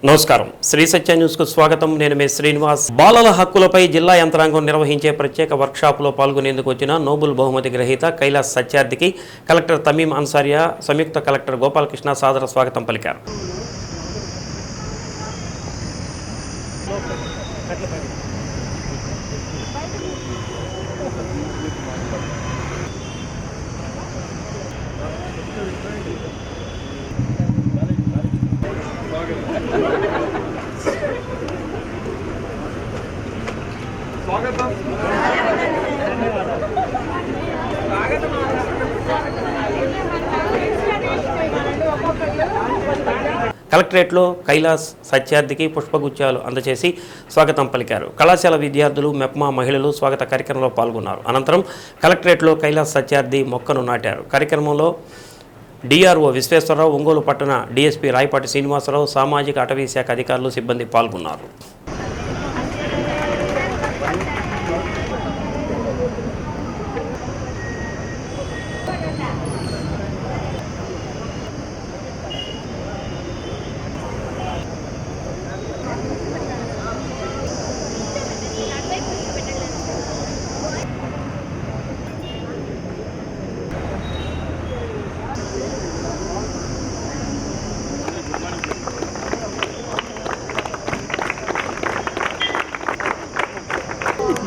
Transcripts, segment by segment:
నమస్కారం శ్రీ సత్య న్యూస్ కు స్వాగతం. నేను మీ శ్రీనివాస్. బాలల హక్కులపై జిల్లా యంత్రాంగం నిర్వహించే ప్రత్యేక వర్క్షాపులో పాల్గొనేందుకు వచ్చిన నోబెల్ బహుమతి గ్రహీత కైలాస్ సత్యార్థికి కలెక్టర్ తమీం అన్సారియా, సంయుక్త కలెక్టర్ గోపాలకృష్ణ సాదర స్వాగతం పలికారు. కలెక్టరేట్లో కైలాస్ సత్యార్థికి పుష్పగుచ్చాలు అందజేసి స్వాగతం పలికారు. కళాశాల విద్యార్థులు, మెప్మా మహిళలు స్వాగత కార్యక్రమంలో పాల్గొన్నారు. అనంతరం కలెక్టరేట్లో కైలాస్ సత్యార్థి మొక్కను నాటారు. కార్యక్రమంలో డిఆర్ఓ విశ్వేశ్వరరావు, ఒంగోలు పట్టణ డిఎస్పీ రాయపాటి శ్రీనివాసరావు, సామాజిక అటవీ శాఖ అధికారులు, సిబ్బంది పాల్గొన్నారు.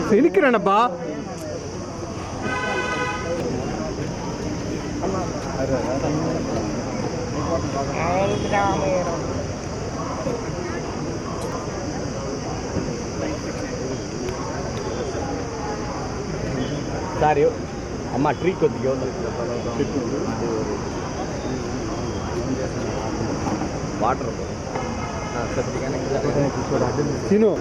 செலுக்கிறேனப்பா. సారీ అమ్మ ట్రీ కొద్దిగా వాటర్ తిను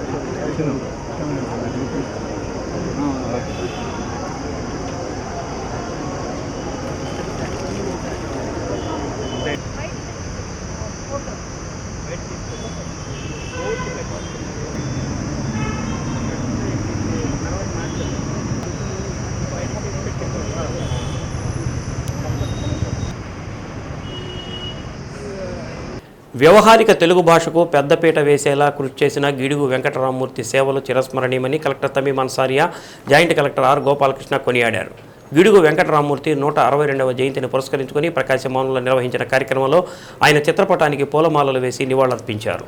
వ్యవహారిక తెలుగు భాషకు పెద్దపీట వేసేలా కృషి చేసిన గిడుగు వెంకటరామమూర్తి సేవలు చిరస్మరణీయమని collector Tamim Ansariya, joint collector R Gopalakrishna కొనియాడారు. గిడుగు వెంకటరామమూర్తి 162వ జయంతిని పురస్కరించుకుని ప్రకాశం భవన్లో నిర్వహించిన కార్యక్రమంలో ఆయన చిత్రపటానికి పూలమాలలు వేసి నివాళులర్పించారు.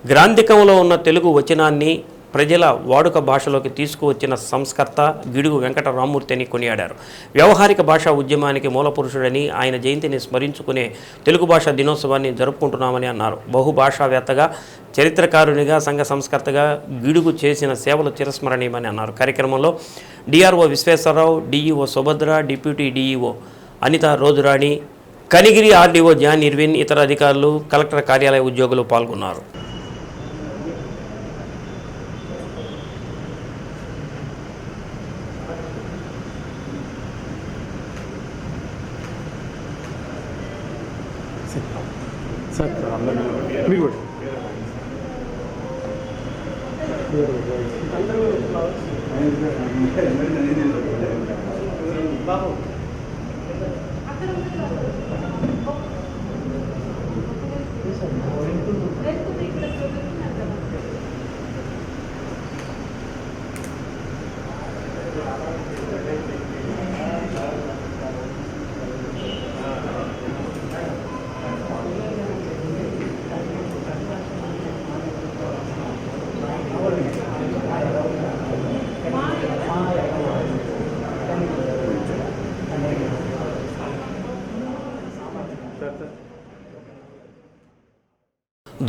గ్రాంధికంలో ఉన్న తెలుగు వచనాన్ని ప్రజల వాడుక భాషలోకి తీసుకువచ్చిన సంస్కర్త గిడుగు వెంకటరామమూర్తి అని కొనియాడారు. వ్యవహారిక భాషా ఉద్యమానికి మూలపురుషుడని, ఆయన జయంతిని స్మరించుకునే తెలుగు భాషా దినోత్సవాన్ని జరుపుకుంటున్నామని అన్నారు. బహుభాషావేత్తగా, చరిత్రకారునిగా, సంఘ సంస్కర్తగా గిడుగు చేసిన సేవలు చిరస్మరణీయమని అన్నారు. కార్యక్రమంలో DRO Visweswararao, DEO Subhadra, deputy DEO Anitha Rojurani, Kanigiri RDO John Irvine, ఇతర అధికారులు, కలెక్టర్ కార్యాలయ ఉద్యోగులు పాల్గొన్నారు.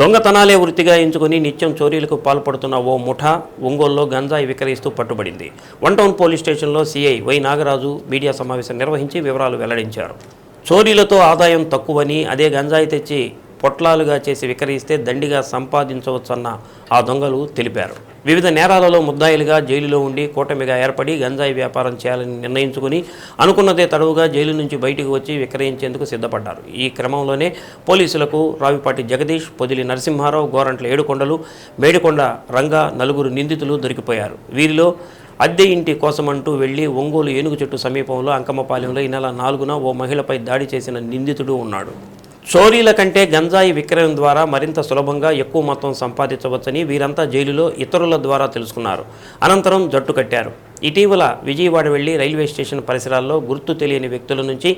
దొంగతనాలే వృత్తిగా ఎంచుకుని నిత్యం చోరీలకు పాల్పడుతున్న ఓ ముఠా ఒంగోలులో గంజాయి విక్రయిస్తూ పట్టుబడింది. వన్ టౌన్ పోలీస్ స్టేషన్లో సిఐ వై నాగరాజు మీడియా సమావేశం నిర్వహించి వివరాలు వెల్లడించారు. చోరీలతో ఆదాయం తక్కువని, అదే గంజాయి తెచ్చి పొట్లాలుగా చేసి విక్రయిస్తే దండిగా సంపాదించవచ్చన్న ఆ దొంగలు తెలిపారు. వివిధ నేరాలలో ముద్దాయిలుగా జైలులో ఉండి కూటమిగా ఏర్పడి గంజాయి వ్యాపారం చేయాలని నిర్ణయించుకుని అనుకున్నదే తడవుగా జైలు నుంచి బయటకు వచ్చి విక్రయించేందుకు సిద్ధపడ్డారు. ఈ క్రమంలోనే పోలీసులకు రావిపాటి జగదీష్, పొదిలి నరసింహారావు, గోరంట్ల ఏడుకొండలు, మేడికొండ రంగా నలుగురు నిందితులు దొరికిపోయారు. వీరిలో అద్దె ఇంటి కోసమంటూ వెళ్లి ఒంగోలు ఏనుగు చెట్టు సమీపంలో అంకమ్మపాలెంలో ఈ నెల 4న ఓ మహిళపై దాడి చేసిన నిందితుడు ఉన్నాడు. చోరీల కంటే గంజాయి విక్రయం ద్వారా మరింత సులభంగా ఎక్కువ మొత్తం సంపాదించవచ్చని వీరంతా జైలులో ఇతరుల ద్వారా తెలుసుకున్నారు. అనంతరం జట్టు కట్టారు. ఇటీవల విజయవాడ వెళ్లి రైల్వే స్టేషన్ పరిసరాల్లో గుర్తు తెలియని వ్యక్తుల నుంచి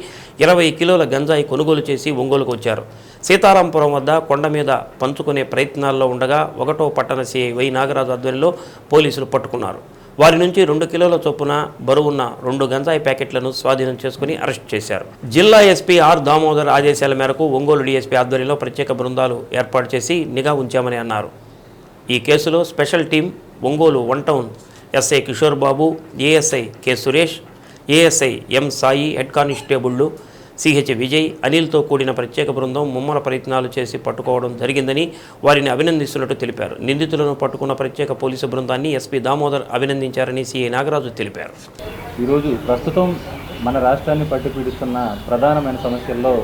20 కిలోల గంజాయి కొనుగోలు చేసి ఒంగోలుకు వచ్చారు. సీతారాంపురం వద్ద కొండ మీద పంచుకునే ప్రయత్నాల్లో ఉండగా 1వ పట్టణ సిఐ వై నాగరాజు ఆధ్వర్యంలో పోలీసులు పట్టుకున్నారు. వారి నుంచి 2 కిలోల చొప్పున బరువున్న 2 గంజాయి ప్యాకెట్లను స్వాధీనం చేసుకుని అరెస్ట్ చేశారు. జిల్లా ఎస్పీ ఆర్ దామోదర్ ఆదేశాల మేరకు ఒంగోలు డీఎస్పీ ఆధ్వర్యంలో ప్రత్యేక బృందాలు ఏర్పాటు చేసి నిఘా ఉంచామని అన్నారు. ఈ కేసులో special team Ongole 1 town SI Kishore Babu, ASI K Suresh, ASI M Sai, head కానిస్టేబుళ్లు సిహెచ్ విజయ్, అనిల్తో కూడిన ప్రత్యేక బృందం ముమ్మర ప్రయత్నాలు చేసి పట్టుకోవడం జరిగిందని వారిని అభినందిస్తున్నట్టు తెలిపారు. నిందితులను పట్టుకున్న ప్రత్యేక పోలీసు బృందాన్ని ఎస్పీ దామోదర్ అభినందించారని సిఐ నాగరాజు తెలిపారు. ఈరోజు ప్రస్తుతం మన రాష్ట్రాన్ని పట్టుపీడిస్తున్న ప్రధానమైన సమస్యల్లో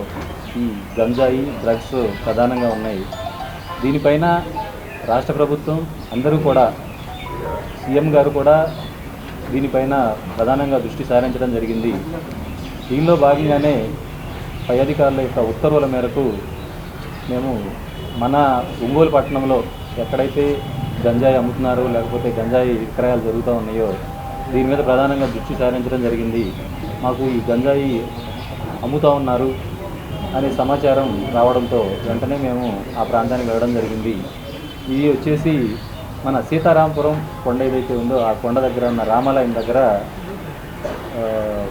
ఈ గంజాయి, డ్రగ్స్ ప్రధానంగా ఉన్నాయి. దీనిపైన రాష్ట్ర ప్రభుత్వం అందరూ కూడా, సీఎం గారు కూడా దీనిపైన ప్రధానంగా దృష్టి సారించడం జరిగింది. దీనిలో భాగంగానే పై అధికారుల యొక్క ఉత్తర్వుల మేరకు మేము మన ఒంగోలు పట్టణంలో ఎక్కడైతే గంజాయి అమ్ముతున్నారో లేకపోతే గంజాయి విక్రయాలు జరుగుతూ ఉన్నాయో దీని మీద ప్రధానంగా దృష్టి సారించడం జరిగింది. మాకు ఈ గంజాయి అమ్ముతూ ఉన్నారు అనే సమాచారం రావడంతో వెంటనే మేము ఆ ప్రాంతానికి వెళ్ళడం జరిగింది. ఇది వచ్చేసి మన సీతారాంపురం కొండ ఏదైతే ఉందో ఆ కొండ దగ్గర ఉన్న రామాలయం దగ్గర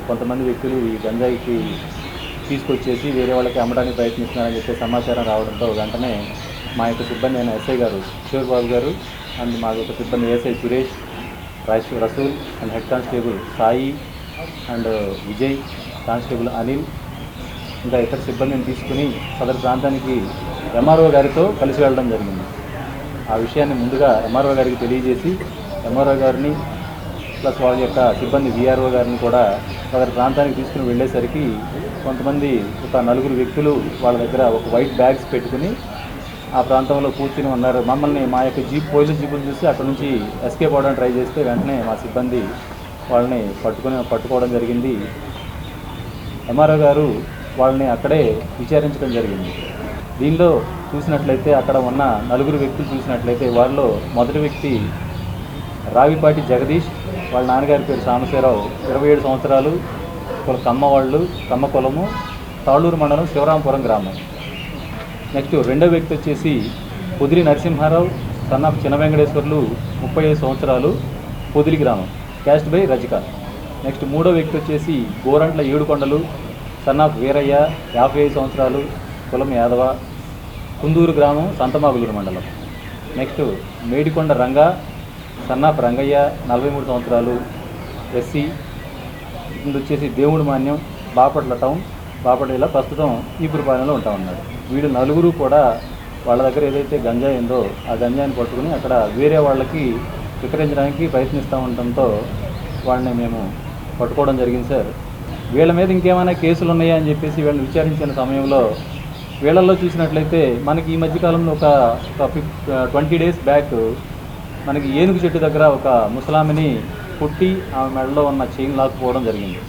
కొంతమంది వ్యక్తులు ఈ గంజాయికి తీసుకొచ్చేసి వేరే వాళ్ళకి అమ్మడానికి ప్రయత్నిస్తున్నారని చెప్పే సమాచారం రావడంతో వెంటనే మా యొక్క సిబ్బంది అయిన ఎస్ఐ గారు కిషోర్ బాబు గారు అండ్ మా యొక్క సిబ్బంది SI Suresh, Rasool and head constable Sai and Vijay, constable Anil ఇంకా ఇతర సిబ్బందిని తీసుకుని సదరు ప్రాంతానికి ఎంఆర్ఓ గారితో కలిసి వెళ్ళడం జరిగింది. ఆ విషయాన్ని ముందుగా ఎంఆర్ఓ గారికి తెలియజేసి ఎంఆర్ఓ గారిని ప్లస్ వాళ్ళ యొక్క సిబ్బంది విఆర్ఓ గారిని కూడా సదరు ప్రాంతానికి తీసుకుని వెళ్ళేసరికి కొంతమంది ఒక 4 వ్యక్తులు వాళ్ళ దగ్గర ఒక వైట్ బ్యాగ్స్ పెట్టుకుని ఆ ప్రాంతంలో కూర్చుని ఉన్నారు. మమ్మల్ని మా యొక్క పోలీసు జీపులు చూసి అక్కడ నుంచి ఎస్కేప్ అవ్వడానికి ట్రై చేస్తే వెంటనే మా సిబ్బంది వాళ్ళని పట్టుకోవడం జరిగింది. ఎంఆర్ఓ గారు వాళ్ళని అక్కడే విచారించడం జరిగింది. దీనిలో చూసినట్లయితే అక్కడ ఉన్న 4 వ్యక్తులు చూసినట్లయితే వారిలో మొదటి వ్యక్తి రావిపాటి జగదీష్, వాళ్ళ నాన్నగారి పేరు సాంబశివరావు, 27 సంవత్సరాలు, కమ్మ కులము, తాళూరు మండలం, శివరాంపురం గ్రామం. నెక్స్ట్ రెండో వ్యక్తి వచ్చేసి పొదిలి నరసింహారావు, సన్ ఆఫ్ చిన్న వెంకటేశ్వర్లు, 35 సంవత్సరాలు, పొదిలి గ్రామం, క్యాస్ట్ బై రజిక. నెక్స్ట్ మూడో వ్యక్తి వచ్చేసి గోరంట్ల ఏడుకొండలు, సన్ ఆఫ్ వీరయ్య, 55 సంవత్సరాలు, కులం యాదవ, కుందూరు గ్రామం, సంతమాగులూరు మండలం. Next Medikonda Ranga, son of Rangaiah, 43 సంవత్సరాలు, ఎస్సీ. ఇది వచ్చేసి దేవుడు మాన్యం, బాపట్ల టౌన్, బాపట్ల జిల్లా, ప్రస్తుతం ఈపురపాలెంలో ఉంటా ఉన్నాడు. వీళ్ళు 4 కూడా వాళ్ళ దగ్గర ఏదైతే గంజాయి ఉందో ఆ గంజాయిని పట్టుకుని అక్కడ వేరే వాళ్ళకి విక్రయించడానికి ప్రయత్నిస్తూ ఉండటంతో వాళ్ళని మేము పట్టుకోవడం జరిగింది సార్. వీళ్ళ మీద ఇంకేమైనా కేసులు ఉన్నాయా అని చెప్పేసి వీళ్ళని విచారించిన సమయంలో వీళ్ళల్లో చూసినట్లయితే మనకి ఈ మధ్యకాలంలో ఒక 20 డేస్ బ్యాక్ మనకి ఏనుగు చెట్టు దగ్గర ఒక ముసలామిని కొట్టి ఆమె మెడలో ఉన్న చైన్ లాక్కుపోవడం జరిగింది.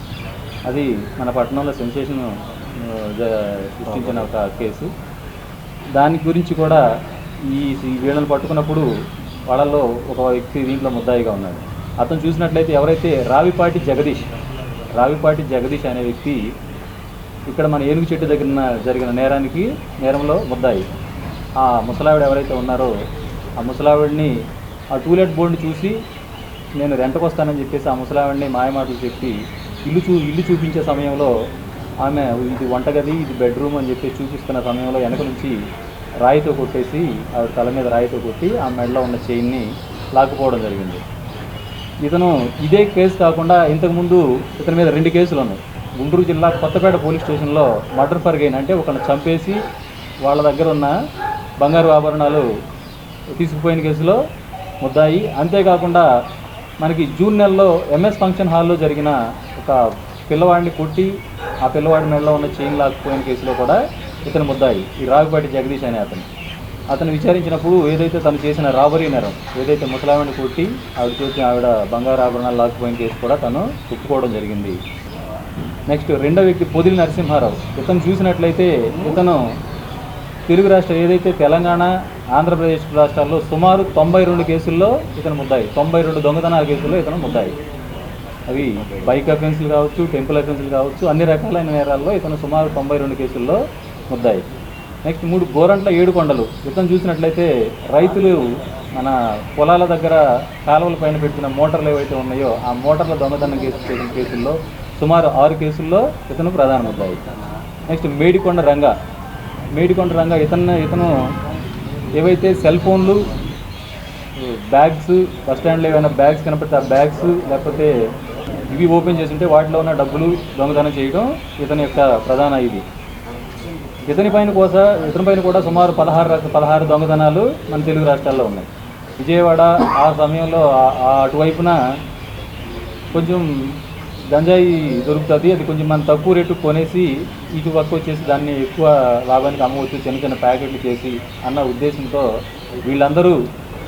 అది మన పట్టణంలో సెన్సేషన్ సృష్టించిన ఒక కేసు. దాని గురించి కూడా ఈ వీళ్ళని పట్టుకున్నప్పుడు వాళ్ళల్లో ఒక వ్యక్తి దీంట్లో ముద్దాయిగా ఉన్నాడు. అతను చూసినట్లయితే ఎవరైతే రావిపాటి జగదీష్ అనే వ్యక్తి ఇక్కడ మన ఏనుగు చెట్టు దగ్గర జరిగిన నేరంలో ముద్దాయి. ఆ ముసలావిడ ఎవరైతే ఉన్నారో ఆ ముసలావిడిని ఆ టూలెట్ బోర్డుని చూసి నేను రెంట్కి వస్తానని చెప్పేసి ఆ ముసలావిడిని మాయమాటలు చెప్పి ఇల్లు చూపించే సమయంలో ఆమె ఇది వంటగది, ఇది బెడ్రూమ్ అని చెప్పి చూపిస్తున్న సమయంలో వెనక నుంచి రాయితో కొట్టేసి ఆవిడ తల మీద రాయితో కొట్టి ఆ మెడలో ఉన్న చైన్ని లాక్కుపోవడం జరిగింది. ఇతను ఇదే కేసు కాకుండా ఇంతకుముందు ఇతని మీద 2 కేసులు ఉన్నాయి. గుంటూరు జిల్లా కొత్తపేట పోలీస్ స్టేషన్లో మర్డర్ ఫర్ గెయిన్, అంటే ఒకరిని చంపేసి వాళ్ళ దగ్గర ఉన్న బంగారు ఆభరణాలు తీసుకుపోయిన కేసులో ముద్దాయి. అంతేకాకుండా మనకి జూన్ నెలలో ఎంఎస్ ఫంక్షన్ హాల్లో జరిగిన ఒక పిల్లవాడిని కొట్టి ఆ పిల్లవాడి మెడలో ఉన్న చైన్ లాక్కుపోయిన కేసులో కూడా ఇతను ముద్దాయి. ఈ రావిపాటి జగదీష్ అనే అతను విచారించినప్పుడు ఏదైతే తను చేసిన రాబరీ నేరం, ఏదైతే ముసలావిడిని కొట్టి ఆవిడ బంగారు ఆభరణాలు లాక్కుపోయిన కేసు కూడా తను ఒప్పుకోవడం జరిగింది. నెక్స్ట్ రెండో వ్యక్తి పొదిలి నరసింహారావు. ఇతను చూసినట్లయితే ఇతను తెలుగు రాష్ట్రం ఏదైతే తెలంగాణ, ఆంధ్రప్రదేశ్ రాష్ట్రాల్లో సుమారు 92 కేసుల్లో ఇతను ముద్దాయి. 92 దొంగతనాల కేసుల్లో ఇతను ముద్దాయి. అవి బైక్ అఫెన్సులు కావచ్చు, టెంపుల్ అఫెన్సులు కావచ్చు, అన్ని రకాలైన నేరాల్లో ఇతను సుమారు 92 కేసుల్లో ముద్దాయి. నెక్స్ట్ 3 గోరంట్ల ఏడుకొండలు. ఇతను చూసినట్లయితే రైతులు మన పొలాల దగ్గర కాలువల పైన పెట్టిన మోటార్లు ఏవైతే ఉన్నాయో ఆ మోటార్ల దొంగతనం చేసిన కేసుల్లో సుమారు 6 కేసుల్లో ఇతను ప్రధాన ముద్దాయి. నెక్స్ట్ మేడికొండ రంగ ఇతను ఏవైతే సెల్ ఫోన్లు, బ్యాగ్స్, బస్ స్టాండ్లో ఏమైనా బ్యాగ్స్ కనపడితే ఆ బ్యాగ్స్ లేకపోతే ఇవి ఓపెన్ చేసి ఉంటే వాటిలో ఉన్న డబ్బులు దొంగతనం చేయడం ఇతని యొక్క ప్రధాన ఇది. ఇతని పైన కూడా సుమారు 16 దొంగతనాలు మన తెలుగు రాష్ట్రాల్లో ఉన్నాయి. విజయవాడ ఆ సమయంలో అటువైపున కొంచెం గంజాయి దొరుకుతుంది, అది కొంచెం మనం తక్కువ రేటు కొనేసి ఇటు వరకు వచ్చేసి దాన్ని ఎక్కువ లాభానికి అమ్మవచ్చు, చిన్న ప్యాకెట్లు చేసి అన్న ఉద్దేశంతో వీళ్ళందరూ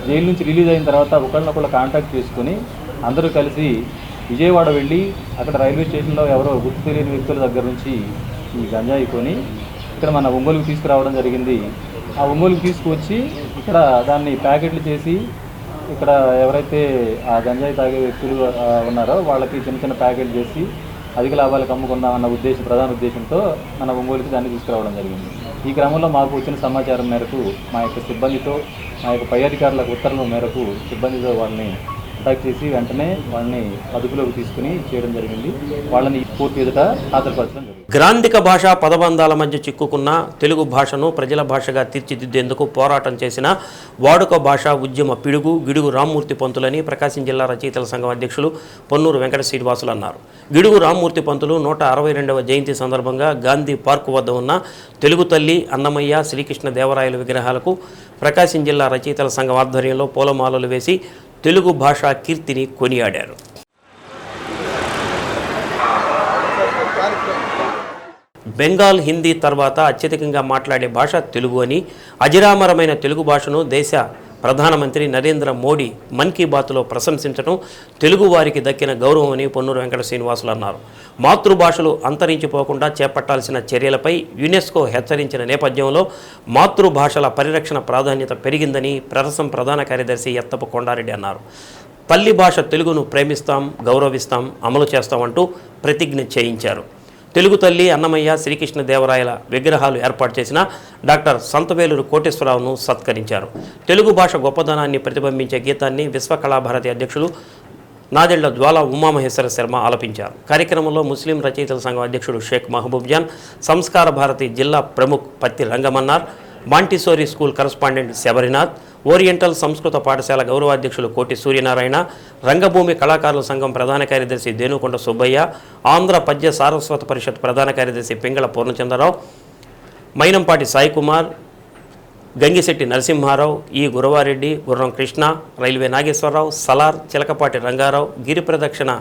జైలు నుంచి రిలీజ్ అయిన తర్వాత ఒకళ్ళనొకళ్ళు కాంటాక్ట్ చేసుకొని అందరూ కలిసి విజయవాడ వెళ్ళి అక్కడ రైల్వే స్టేషన్లో ఎవరో గుర్తు తెలియని వ్యక్తుల దగ్గర నుంచి ఈ గంజాయి కొని ఇక్కడ మన ఒంగోలుకు తీసుకురావడం జరిగింది. ఆ ఒంగోలుకు తీసుకువచ్చి ఇక్కడ దాన్ని ప్యాకెట్లు చేసి ఇక్కడ ఎవరైతే ఆ గంజాయి తాగే వ్యక్తులు ఉన్నారో వాళ్ళకి చిన్న ప్యాకెట్లు చేసి అధిక లాభాలకు అమ్ముకుందామన్న ప్రధాన ఉద్దేశంతో మన ఒంగోలుకి దాన్ని తీసుకురావడం జరిగింది. ఈ క్రమంలో మాకు వచ్చిన సమాచారం మేరకు మా యొక్క సిబ్బందితో, మా యొక్క పై అధికారుల ఉత్తర్వుల మేరకు సిబ్బందితో వాళ్ళని అటాక్ చేసి వెంటనే వాళ్ళని అదుపులోకి తీసుకుని చేయడం జరిగింది. వాళ్ళని పూర్తి ఎదుట హాజరుపరచడం జరిగింది. గ్రాంధిక భాషా పదబంధాల మధ్య చిక్కుకున్న తెలుగు భాషను ప్రజల భాషగా తీర్చిదిద్దేందుకు పోరాటం చేసిన వాడుక భాషా ఉద్యమ పిడుగు గిడుగు రామ్మూర్తి పంతులని ప్రకాశం జిల్లా రచయితల సంఘం అధ్యక్షులు పొన్నూరు వెంకట శ్రీనివాసులు అన్నారు. గిడుగు రామ్మూర్తి పంతులు 162వ జయంతి సందర్భంగా గాంధీ పార్కు వద్ద ఉన్న తెలుగు తల్లి, అన్నమయ్య, శ్రీకృష్ణ దేవరాయల విగ్రహాలకు ప్రకాశం జిల్లా రచయితల సంఘం ఆధ్వర్యంలో పూలమాలలు వేసి తెలుగు భాషా కీర్తిని కొనియాడారు. బెంగాల్, హిందీ తర్వాత అత్యధికంగా మాట్లాడే భాష తెలుగు అని, అజరామరమైన తెలుగు భాషను దేశ ప్రధానమంత్రి నరేంద్ర మోడీ మన్ కీ బాత్లో ప్రశంసించడం తెలుగు వారికి దక్కిన గౌరవం అని పొన్నూరు వెంకట శ్రీనివాసులు అన్నారు. మాతృభాషలు అంతరించిపోకుండా చేపట్టాల్సిన చర్యలపై యునెస్కో హెచ్చరించిన నేపథ్యంలో మాతృభాషల పరిరక్షణ ప్రాధాన్యత పెరిగిందని ప్రరసం ప్రధాన కార్యదర్శి ఎత్తపు కొండారెడ్డి అన్నారు. తల్లి భాష తెలుగును ప్రేమిస్తాం, గౌరవిస్తాం, అమలు చేస్తామంటూ ప్రతిజ్ఞ చేయించారు. తెలుగు తల్లి, అన్నమయ్య, శ్రీకృష్ణ దేవరాయల విగ్రహాలు ఏర్పాటు చేసిన డాక్టర్ సంతవేలూరు కోటేశ్వరరావును సత్కరించారు. తెలుగు భాష గొప్పదనాన్ని ప్రతిబింబించే గీతాన్ని విశ్వకళాభారతి అధ్యక్షులు నాదెళ్ల జ్వాల ఉమామహేశ్వర శర్మ ఆలపించారు. కార్యక్రమంలో ముస్లిం రచయితల సంఘం అధ్యక్షుడు షేక్ మహబూబ్ జాన్, సంస్కార భారతి జిల్లా ప్రముఖ్ పత్తి Rangamannar, Montessori school correspondent Sabarinath, oriental సంస్కృత పాఠశాల గౌరవాధ్యక్షులు కోటి సూర్యనారాయణ, రంగభూమి కళాకారుల సంఘం ప్రధాన కార్యదర్శి దేనుకొండ సుబ్బయ్య, ఆంధ్ర పద్య సారస్వత పరిషత్ ప్రధాన కార్యదర్శి పింగళ పూర్ణచంద్రరావు, మైనంపాటి సాయి కుమార్, గంగిశెట్టి నరసింహారావు, ఈ గురవారెడ్డి, గుర్రం కృష్ణ, రైల్వే నాగేశ్వరరావు, సలార్, చిలకపాటి రంగారావు, గిరి ప్రదక్షిణ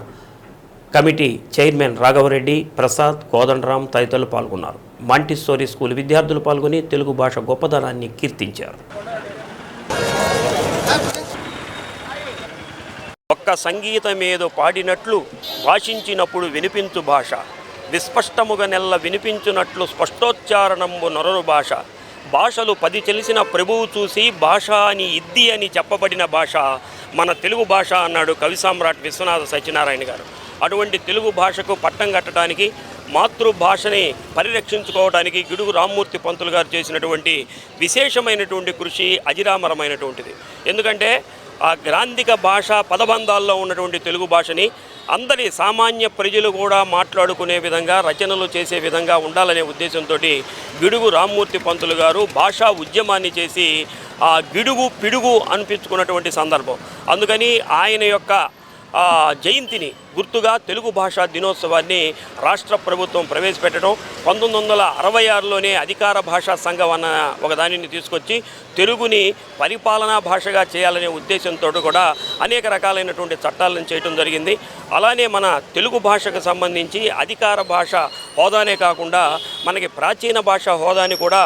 కమిటీ చైర్మన్ రాఘవరెడ్డి, ప్రసాద్, కోదండరాం తదితరులు పాల్గొన్నారు. మాంటిసోరీ స్కూల్ విద్యార్థులు పాల్గొని తెలుగు భాష గొప్పదనాన్ని కీర్తించారు. ఒక్క సంగీతమేదో పాడినట్లు భాషించినప్పుడు వినిపించు భాష, విస్పష్టముగా నెల్ల వినిపించునట్లు స్పష్టోచ్చారణంబు నొరరు భాష, భాషలు 10 తెలిసిన ప్రభువు చూసి భాష అని ఇద్ది అని చెప్పబడిన భాష మన తెలుగు భాష అన్నాడు కవి సామ్రాట్ విశ్వనాథ సత్యనారాయణ గారు. అటువంటి తెలుగు భాషకు పట్టం కట్టడానికి, మాతృభాషని పరిరక్షించుకోవడానికి గిడుగు రామ్మూర్తి పంతులు గారు చేసినటువంటి విశేషమైనటువంటి కృషి అజిరామరమైనటువంటిది. ఎందుకంటే ఆ గ్రాంధిక భాష పదబంధాల్లో ఉన్నటువంటి తెలుగు భాషని అందరి సామాన్య ప్రజలు కూడా మాట్లాడుకునే విధంగా, రచనలు చేసే విధంగా ఉండాలనే ఉద్దేశంతో గిడుగు రామ్మూర్తి పంతులు గారు భాషా ఉద్యమాన్ని చేసి ఆ గిడుగు పిడుగు అనిపించుకున్నటువంటి సందర్భం. అందుకని ఆయన యొక్క జయంతిని గుర్తుగా తెలుగు భాషా దినోత్సవాన్ని రాష్ట్ర ప్రభుత్వం ప్రవేశపెట్టడం 1966లోనే అధికార భాషా సంఘం అన్న ఒక దానిని తీసుకొచ్చి తెలుగుని పరిపాలనా భాషగా చేయాలనే ఉద్దేశంతో కూడా అనేక రకాలైనటువంటి చట్టాలను చేయడం జరిగింది. అలానే మన తెలుగు భాషకు సంబంధించి అధికార భాష హోదానే కాకుండా మనకి ప్రాచీన భాష హోదాని కూడా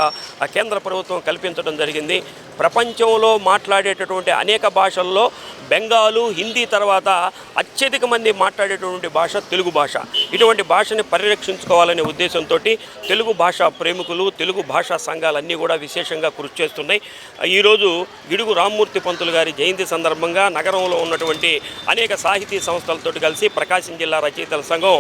కేంద్ర ప్రభుత్వం కల్పించడం జరిగింది. ప్రపంచంలో మాట్లాడేటటువంటి అనేక భాషల్లో బెంగాలు, హిందీ తర్వాత అత్యధిక మంది మాట్లాడేటటువంటి భాష తెలుగు భాష. ఇటువంటి భాషని పరిరక్షించుకోవాలనే ఉద్దేశంతో తెలుగు భాషా ప్రేమికులు, తెలుగు భాషా సంఘాలన్నీ కూడా విశేషంగా కృషి చేస్తున్నాయి. ఈరోజు గిడుగు రామ్మూర్తి పంతులు గారి జయంతి సందర్భంగా నగరంలో ఉన్నటువంటి అనేక సాహితీ సంస్థలతో కలిసి ప్రకాశం జిల్లా రచయితల సంఘం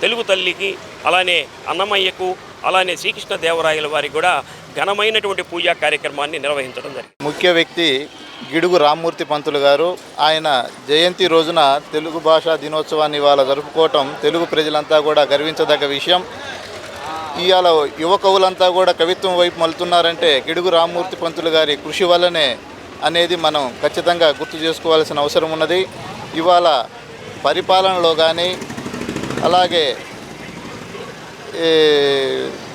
తెలుగు తల్లికి, అలానే అన్నమయ్యకు, అలానే శ్రీకృష్ణదేవరాయల వారికి కూడా ఘనమైనటువంటి పూజా కార్యక్రమాన్ని నిర్వహించడం జరిగింది. ముఖ్య వ్యక్తి గిడుగు రామ్మూర్తి పంతులు గారు. ఆయన జయంతి రోజున తెలుగు భాషా దినోత్సవాన్ని ఇవాళ జరుపుకోవటం తెలుగు ప్రజలంతా కూడా గర్వించదగ్గ విషయం. ఇవాళ యువ కవులంతా కూడా కవిత్వం వైపు మలుతున్నారంటే గిడుగు రామ్మూర్తి పంతులు గారి కృషి వల్లనే అనేది మనం ఖచ్చితంగా గుర్తు చేసుకోవాల్సిన అవసరం ఉన్నది. ఇవాళ పరిపాలనలో కానీ, అలాగే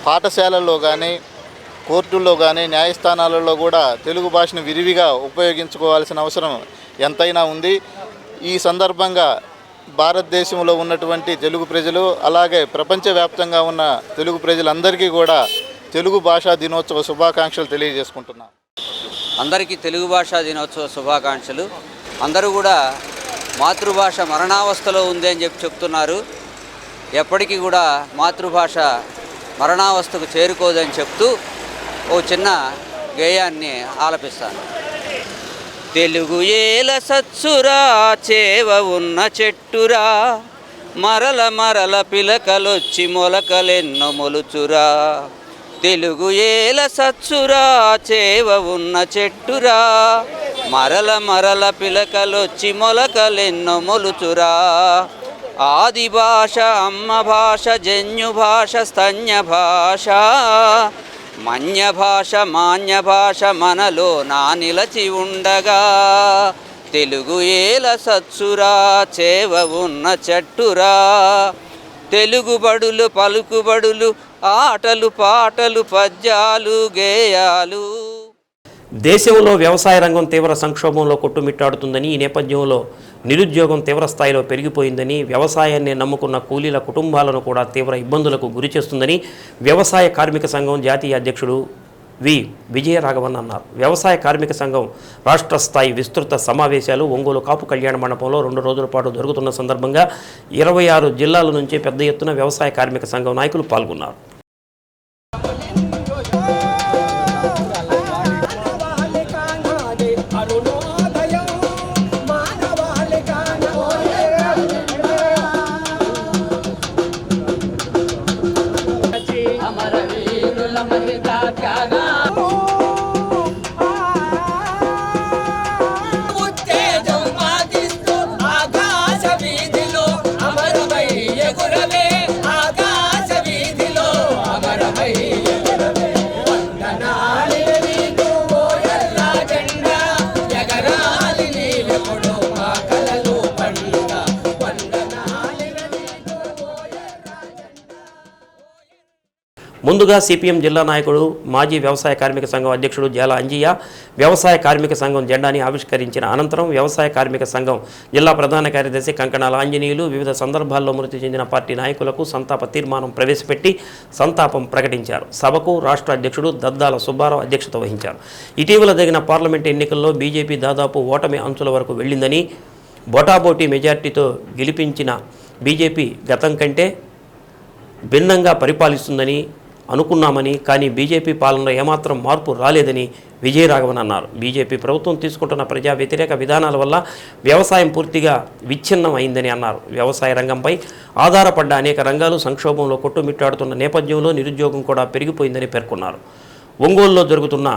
పాఠశాలల్లో కానీ, కోర్టుల్లో కానీ, న్యాయస్థానాలలో కూడా తెలుగు భాషను విరివిగా ఉపయోగించుకోవాల్సిన అవసరం ఎంతైనా ఉంది. ఈ సందర్భంగా భారతదేశంలో ఉన్నటువంటి తెలుగు ప్రజలు, అలాగే ప్రపంచవ్యాప్తంగా ఉన్న తెలుగు ప్రజలందరికీ కూడా తెలుగు భాషా దినోత్సవ శుభాకాంక్షలు తెలియజేసుకుంటున్నాం. అందరికీ తెలుగు భాషా దినోత్సవ శుభాకాంక్షలు. అందరూ కూడా మాతృభాష మరణావస్థలో ఉంది అని చెప్తున్నారు. ఎప్పటికీ కూడా మాతృభాష మరణావస్థకు చేరుకోదని చెప్తూ ఓ చిన్న గేయాన్ని ఆలపిస్తాను. తెలుగు ఏల సత్సురా, చేవ ఉన్న చెట్టురా, మరల మరల పిలకలొచ్చి మొలకలెన్నో మొలుచురా. తెలుగు ఏల సత్సురా, చేవ ఉన్న చెట్టురా, మరల మరల పిలకలొచ్చి మొలకలెన్నో మొలుచురా. ఆది భాష అమ్మ భాష, జన్యు భాష స్తన్య భాష, మన్య భాష మాన్య భాష మనలో నా నిలచి ఉండగా. తెలుగు ఏల సత్సురా, చేవ ఉన్న చెట్టురా. తెలుగు బడులు పలుకుబడులు, ఆటలు పాటలు, పద్యాలు గేయాలు. దేశంలో వ్యవసాయ రంగం తీవ్ర సంక్షోభంలో కొట్టుమిట్టాడుతుందని, ఈ నేపథ్యంలో నిరుద్యోగం తీవ్ర స్థాయిలో పెరిగిపోయిందని, వ్యవసాయాన్ని నమ్ముకున్న కూలీల కుటుంబాలను కూడా తీవ్ర ఇబ్బందులకు గురిచేస్తుందని వ్యవసాయ కార్మిక సంఘం జాతీయ అధ్యక్షుడు వి విజయరాఘవన్ అన్నారు. వ్యవసాయ కార్మిక సంఘం రాష్ట్ర స్థాయి విస్తృత సమావేశాలు ఒంగోలు కాపు కళ్యాణ మండపంలో 2 రోజుల పాటు జరుగుతున్న సందర్భంగా 26 జిల్లాల నుంచి పెద్ద ఎత్తున వ్యవసాయ కార్మిక సంఘం నాయకులు పాల్గొన్నారు. ముందుగా సిపిఎం జిల్లా నాయకుడు, మాజీ వ్యవసాయ కార్మిక సంఘం అధ్యక్షుడు జాల అంజియ్య వ్యవసాయ కార్మిక సంఘం జెండాని ఆవిష్కరించిన అనంతరం వ్యవసాయ కార్మిక సంఘం జిల్లా ప్రధాన కార్యదర్శి కంకణాల ఆంజనేయులు వివిధ సందర్భాల్లో మృతి చెందిన పార్టీ నాయకులకు సంతాప తీర్మానం ప్రవేశపెట్టి సంతాపం ప్రకటించారు. సభకు రాష్ట్ర అధ్యక్షుడు దద్దాల సుబ్బారావు అధ్యక్షత వహించారు. ఇటీవల జరిగిన పార్లమెంటు ఎన్నికల్లో బీజేపీ దాదాపు ఓటమి అంచుల వరకు వెళ్ళిందని, బొటాబోటీ మెజార్టీతో గెలిపించిన బీజేపీ గతం కంటే భిన్నంగా పరిపాలిస్తుందని అనుకున్నామని, కానీ బీజేపీ పాలనలో ఏమాత్రం మార్పు రాలేదని విజయరాఘవన్ అన్నారు. బీజేపీ ప్రభుత్వం తీసుకుంటున్న ప్రజా వ్యతిరేక విధానాల వల్ల వ్యవసాయం పూర్తిగా విచ్ఛిన్నం అయిందని అన్నారు. వ్యవసాయ రంగంపై ఆధారపడ్డ అనేక రంగాలు సంక్షోభంలో కొట్టుమిట్టాడుతున్న నేపథ్యంలో నిరుద్యోగం కూడా పెరిగిపోయిందని పేర్కొన్నారు. ఒంగోలులో జరుగుతున్న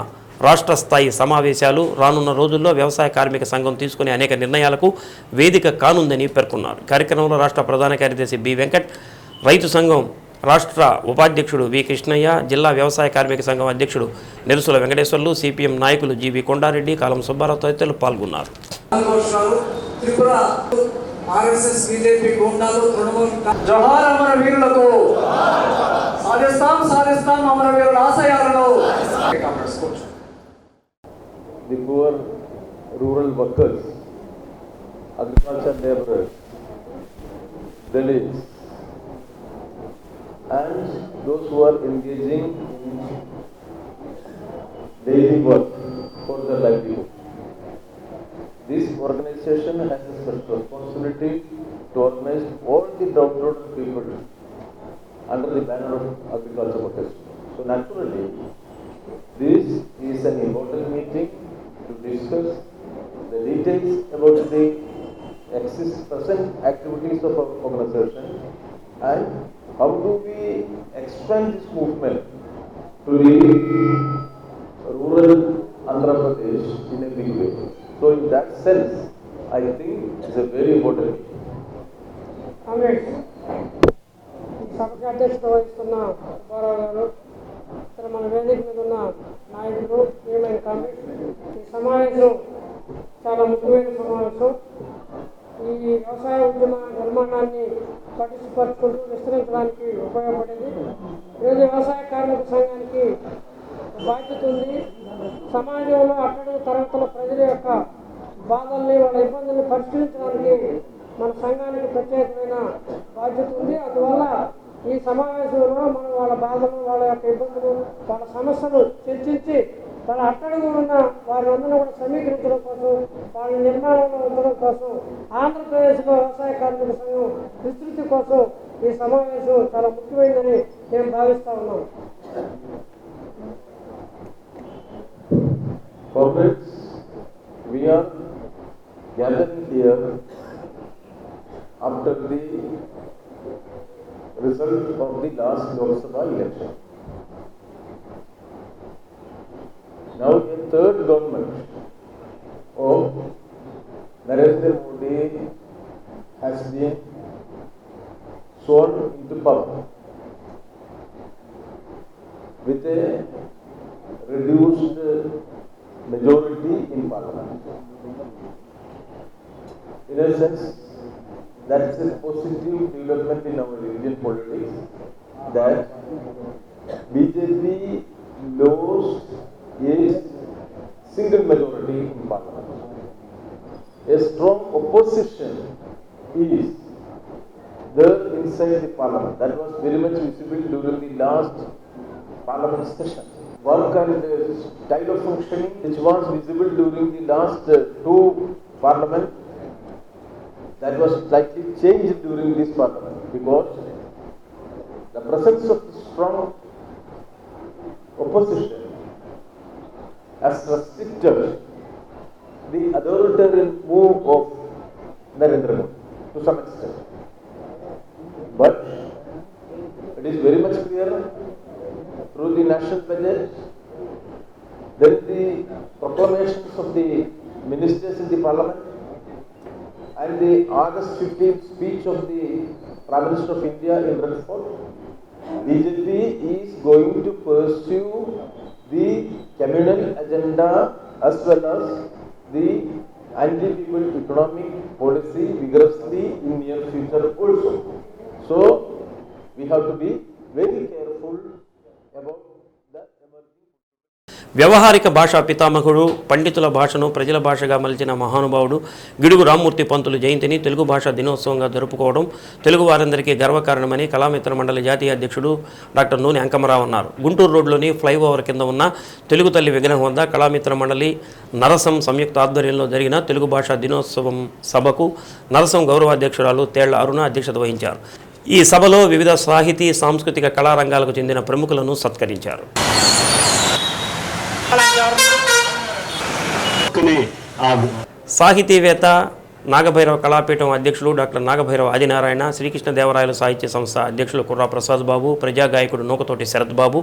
రాష్ట్ర స్థాయి సమావేశాలు రానున్న రోజుల్లో వ్యవసాయ కార్మిక సంఘం తీసుకునే అనేక నిర్ణయాలకు వేదిక కానుందని పేర్కొన్నారు. కార్యక్రమంలో రాష్ట్ర ప్రధాన కార్యదర్శి బి వెంకట్, రైతు సంఘం రాష్ట్ర ఉపాధ్యక్షుడు వి కృష్ణయ్య, జిల్లా వ్యవసాయ కార్మిక సంఘం అధ్యక్షుడు నెరుసుల వెంకటేశ్వర్లు, సిపిఎం నాయకులు జీవి కొండారెడ్డి, కాలం సుబ్బారావు తదితరులు పాల్గొన్నారు. ఆర్ఎస్ఎస్ బీజేపీ గూండాలు తృణమూల్ జోహార్ అమర వీరులకు సాధిస్తాం అమర వీరుల ఆశయాలను. The poor rural workers, agriculture laborers, Dalits, and those who are engaging in daily work for their livelihood. This organization has a special responsibility to organize all the downtrodden people under the banner of agriculture workers. So naturally, this is an important meeting to discuss the details about the present activities of our organization and how do we expand this movement to the rural Andhra Pradesh in a big way. So in that sense, I think it's a very important meeting. సభకు అధ్యక్షత వహిస్తున్న సుబ్బారావు గారు, ఇక్కడ మన వేదిక మీద ఉన్న నాయకులు, ప్రియమైన కాంగ్రెస్, ఈ సమావేశం చాలా ముఖ్యమైన సమావేశం. ఈ వ్యవసాయ ఉద్యమ నిర్మాణాన్ని పటిష్టపరుచుకుంటూ విస్తరించడానికి ఉపయోగపడింది. ఈరోజు వ్యవసాయ కార్మిక సంఘానికి బాధ్యత ఉంది. సమాజంలో అట్టడుగు తరగతుల ప్రజల యొక్క బాధల్ని, వాళ్ళ ఇబ్బందుల్ని పరిష్కరించడానికి మన సంఘానికి ప్రత్యేకమైన బాధ్యత ఉంది. అందువల్ల ఈ సమావేశంలో మనం వాళ్ళ బాధలు, వాళ్ళ యొక్క ఇబ్బందులు, వాళ్ళ సమస్యలు చర్చించి వాళ్ళ అట్టడుగు ఉన్న వారందరూ కూడా సమీకరించడం కోసం, వాళ్ళ నిర్మాణంలో ఉండడం కోసం, ఆంధ్రప్రదేశ్లో వ్యవసాయ కార్మిక సంఘం విస్తృతి కోసం ఈ సమావేశం చాలా ముఖ్యమైనదని మేము భావిస్తా ఉన్నాం. Comrades, we are gathering here after the result of the last Lok Sabha election. Now a third government of Narendra Modi has been sworn into power with a reduced majority in parliament. In a sense, that's a positive development in our Indian politics, that BJP lost a single majority in parliament. A strong opposition is there inside the parliament. That was very much visible during the last parliament session. Work and style of functioning which was visible during the last two parliament, that was slightly changed during this parliament, because the presence of the strong opposition has restricted the authoritarian move of Narendra Modi to some extent. But it is very much clear through the national budget, then the proclamations of the ministers in the parliament, and the August 15th speech of the Prime Minister of India in Red Fort, BJP is going to pursue the communal agenda as well as the anti-people economic policy vigorously in near future also. So we have to be very careful about the emerging. వ్యవహారిక భాషా పితామహుడు, పండితుల భాషను ప్రజల భాషగా మలిచిన మహానుభావుడు గిడుగు రామ్మూర్తి పంతులు జయంతిని తెలుగు భాషా దినోత్సవంగా జరుపుకోవడం తెలుగు వారందరికీ గర్వకారణమని కళామిత్ర మండలి జాతీయ అధ్యక్షుడు డాక్టర్ నూనె అంకమరావు అన్నారు. గుంటూరు రోడ్లోని ఫ్లైఓవర్ కింద ఉన్న తెలుగు తల్లి విగ్రహం వద్ద కళామిత్ర మండలి నరసం సంయుక్త ఆధ్వర్యంలో జరిగిన తెలుగు భాషా దినోత్సవం సభకు నరసం గౌరవాధ్యక్షురాలు తేళ్ల అరుణ అధ్యక్షత వహించారు. ఈ సభలో వివిధ సాహితీ, సాంస్కృతిక కళారంగాలకు చెందిన ప్రముఖులను సత్కరించారు. సాహితీవేత్త, నాగభైరవ కళాపీఠం అధ్యక్షులు డాక్టర్ నాగభైరవ ఆదినారాయణ, శ్రీకృష్ణదేవరాయలు సాహిత్య సంస్థ అధ్యక్షులు కుర్రా ప్రసాద్ బాబు, ప్రజాగాయకుడు నూకతోటి శరత్ బాబు,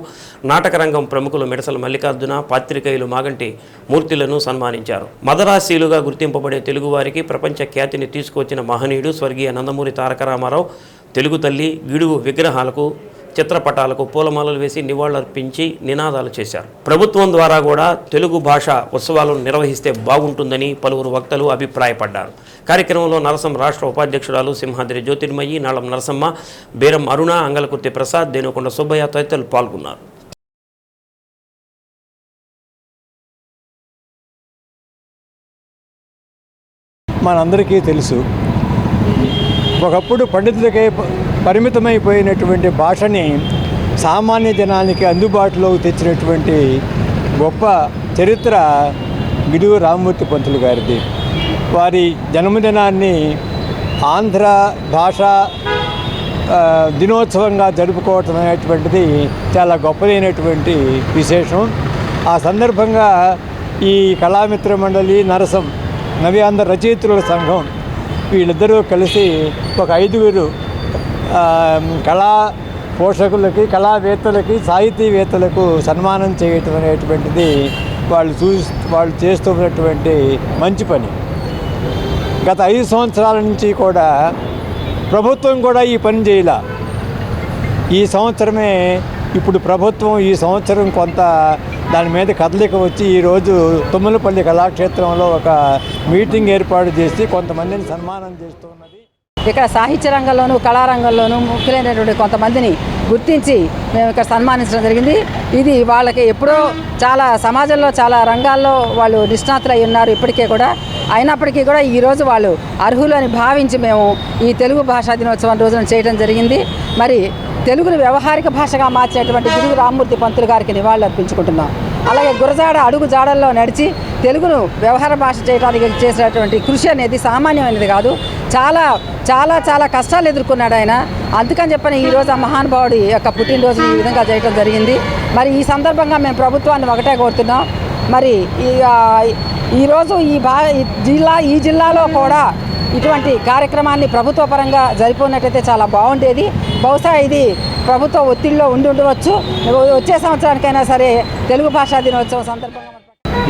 నాటకరంగం ప్రముఖులు మిడసల మల్లికార్జున, పాత్రికేయులు మాగంటి మూర్తులను సన్మానించారు. మదరాశీలుగా గుర్తింపబడే తెలుగువారికి ప్రపంచ ఖ్యాతిని తీసుకువచ్చిన మహనీయుడు స్వర్గీయ నందమూరి తారక రామారావు తెలుగు తల్లి గిడుగు విగ్రహాలకు చిత్రపటాలకు పూలమాలలు వేసి నివాళులర్పించి నినాదాలు చేశారు. ప్రభుత్వం ద్వారా కూడా తెలుగు భాష ఉత్సవాలను నిర్వహిస్తే బాగుంటుందని పలువురు వక్తలు అభిప్రాయపడ్డారు. కార్యక్రమంలో నరసం రాష్ట్ర ఉపాధ్యక్షురాలు సింహాద్రి జ్యోతిర్మయి, నాళం నరసమ్మ, బేరం అరుణ, అంగలకుర్తి ప్రసాద్, దేనుకొండ సుబ్బయ్య తదితరులు పాల్గొన్నారు. మనందరికీ తెలుసు, ఒకప్పుడు పండితులకే పరిమితమైపోయినటువంటి భాషని సామాన్య జనానికి అందుబాటులోకి తెచ్చినటువంటి గొప్ప చరిత్ర గిడుగు రామ్మూర్తి పంతులు గారిది. వారి జన్మదినాన్ని ఆంధ్ర భాష దినోత్సవంగా జరుపుకోవటం అనేటువంటిది చాలా గొప్పదైనటువంటి విశేషం. ఆ సందర్భంగా ఈ కళామిత్ర మండలి, నరసం నవ్యాంధ్ర రచయిత్రుల సంఘం వీళ్ళిద్దరూ కలిసి ఒక 5 కళా పోషకులకి, కళావేత్తలకి, సాహితీవేత్తలకు సన్మానం చేయటం అనేటువంటిది వాళ్ళు చేస్తున్నటువంటి మంచి పని. గత 5 సంవత్సరాల నుంచి కూడా ప్రభుత్వం కూడా ఈ పని చేయాల. ఈ సంవత్సరమే ఇప్పుడు ప్రభుత్వం ఈ సంవత్సరం కొంత దాని మీద కదలిక వచ్చి ఈరోజు తుమ్మలపల్లి కళాక్షేత్రంలో ఒక మీటింగ్ ఏర్పాటు చేసి కొంతమందిని సన్మానం చేస్తున్నది. ఇక్కడ సాహిత్య రంగంలోనూ కళారంగంలోనూ ముఖ్యులైనటువంటి కొంతమందిని గుర్తించి మేము ఇక్కడ సన్మానించడం జరిగింది. ఇది వాళ్ళకి ఎప్పుడో చాలా సమాజంలో చాలా రంగాల్లో వాళ్ళు నిష్ణాతులై ఉన్నారు ఇప్పటికే కూడా. అయినప్పటికీ కూడా ఈరోజు వాళ్ళు అర్హులు అని భావించి మేము ఈ తెలుగు భాషా దినోత్సవం రోజున చేయడం జరిగింది. మరి తెలుగును వ్యవహారిక భాషగా మార్చినటువంటి గిడుగు రామ్మూర్తి పంతులు గారికి నివాళులు అర్పించుకుంటున్నాం. అలాగే గురజాడ అడుగు జాడల్లో నడిచి తెలుగును వ్యవహార భాష చేయడానికి చేసినటువంటి కృషి అనేది సామాన్యమైనది కాదు. చాలా చాలా చాలా కష్టాలు ఎదుర్కొన్నాడు ఆయన. అందుకని చెప్పని ఈరోజు ఆ మహానుభావుడి యొక్క పుట్టినరోజు ఈ విధంగా చేయడం జరిగింది. మరి ఈ సందర్భంగా మేము ప్రభుత్వాన్ని ఒకటే కోరుతున్నాం, మరి ఈరోజు ఈ జిల్లాలో కూడా ఇటువంటి కార్యక్రమాన్ని ప్రభుత్వ పరంగా జరిపినట్టయితే చాలా బాగుండేది. బహుశా ఇది ప్రభుత్వ ఒత్తిడిలో ఉండవచ్చు. వచ్చే సంవత్సరానికైనా సరే తెలుగు భాషా దినోత్సవం సందర్భంగా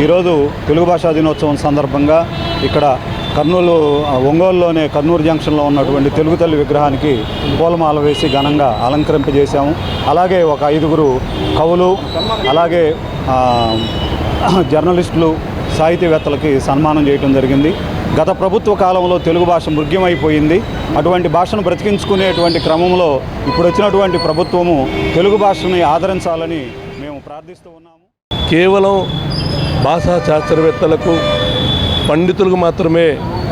ఈరోజు తెలుగు భాషా దినోత్సవం సందర్భంగా ఇక్కడ ఒంగోలులోనే కర్నూలు జంక్షన్లో ఉన్నటువంటి తెలుగు తల్లి విగ్రహానికి పూలమాల వేసి ఘనంగా అలంకరింపజేశాము. అలాగే ఒక 5 కవులు, అలాగే జర్నలిస్టులు, సాహితీవేత్తలకి సన్మానం చేయడం జరిగింది. గత ప్రభుత్వ కాలంలో తెలుగు భాష మృగ్యమైపోయింది. అటువంటి భాషను బ్రతికించుకునేటువంటి క్రమంలో ఇప్పుడు వచ్చినటువంటి ప్రభుత్వము తెలుగు భాషని ఆదరించాలని మేము ప్రార్థిస్తూ ఉన్నాము. కేవలం భాషా శాస్త్రవేత్తలకు, పండితులకు మాత్రమే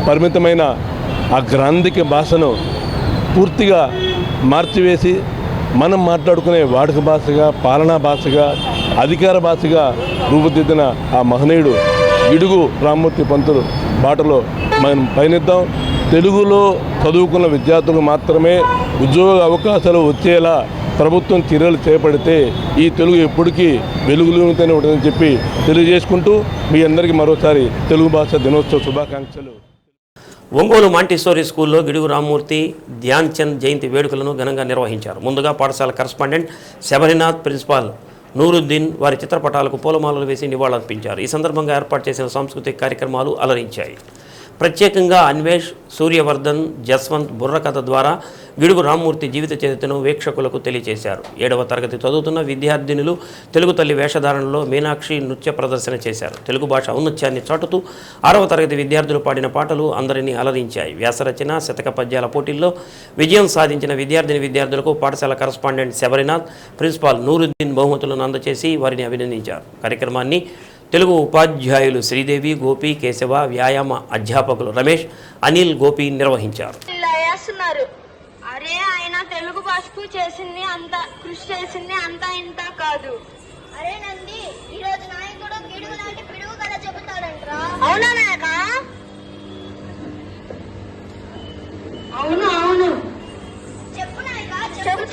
పరిమితమైన ఆ గ్రాంధిక భాషను పూర్తిగా మార్చివేసి మనం మాట్లాడుకునే వాడుక భాషగా, పాలనా భాషగా, అధికార భాషగా రూపుదిద్దిన ఆ మహనీయుడు గిడుగు రామ్మూర్తి పంతులు బాటలో మనం పయనిద్దాం. తెలుగులో చదువుకున్న విద్యార్థులకు మాత్రమే ఉద్యోగ అవకాశాలు వచ్చేలా ప్రభుత్వం చర్యలు చేపడితే ఈ తెలుగు ఎప్పటికీ వెలుగులూతూనే ఉంటుందని చెప్పి తెలియజేసుకుంటూ మీ అందరికీ మరోసారి తెలుగు భాష దినోత్సవ శుభాకాంక్షలు. ఒంగోలు మాంటిసోరీ స్కూల్లో గిడుగు రామ్మూర్తి, ధ్యాన్ చంద్ జయంతి వేడుకలను ఘనంగా నిర్వహించారు. ముందుగా పాఠశాల కరస్పాండెంట్ శబరినాథ్, ప్రిన్సిపాల్ నూరుద్దీన్ వారి చిత్రపటాలకు పూలమాలలు వేసి నివాళులర్పించారు. ఈ సందర్భంగా ఏర్పాటు చేసిన సాంస్కృతిక కార్యక్రమాలు అలరించాయి. ప్రత్యేకంగా అన్వేష్, సూర్యవర్ధన్, జస్వంత్ బుర్రకథ ద్వారా గిడుగు రామ్మూర్తి జీవిత చరిత్రను వీక్షకులకు తెలియజేశారు. 7వ తరగతి చదువుతున్న విద్యార్థినులు తెలుగు తల్లి వేషధారణలో మీనాక్షి నృత్య ప్రదర్శన చేశారు. తెలుగు భాష ఔన్నత్యాన్ని చాటుతూ 6వ తరగతి విద్యార్థులు పాడిన పాటలు అందరినీ అలరించాయి. వ్యాసరచన, శతక పద్యాల పోటీల్లో విజయం సాధించిన విద్యార్థులకు పాఠశాల కరస్పాండెంట్ శబరినాథ్, ప్రిన్సిపాల్ నూరుద్దీన్ బహుమతులను అందజేసి వారిని అభినందించారు. కార్యక్రమాన్ని తెలుగు ఉపాధ్యాయులు శ్రీదేవి, గోపి, కేశవ, వ్యాయామ అధ్యాపకులు రమేష్, అనిల్, గోపి నిర్వహించారు. అరే ఆయన తెలుగు భాషకు చేసింది అంత కృషి చేసింది అంతా ఇంత కాదు. అరే నంది, ఈ రోజు నాయకుడు గిడుగు లాంటి పిడుగు కథ చెబుతాడంట్రా. అవునా నాయక? అవును చెప్పు నాయక,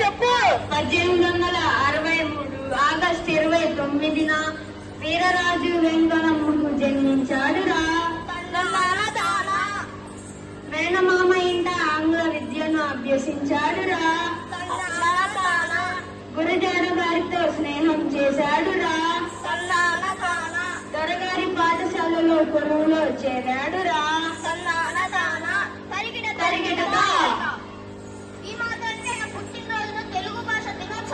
చెప్పు. 1863 ఆగస్టు 29న వీరరాజు వెంకన్నముడు జన్మించాడురా. మేనమామ ఇంట ఆంగ్ల విద్యను అభ్యసించాడురా. గురజాడ గారితో స్నేహం చేశాడురా. దొరగారి పాఠశాలలో కొలువులో చేరాడురా. ఈ మాత్రం పుట్టినరోజున తెలుగు భాష దినోత్సవం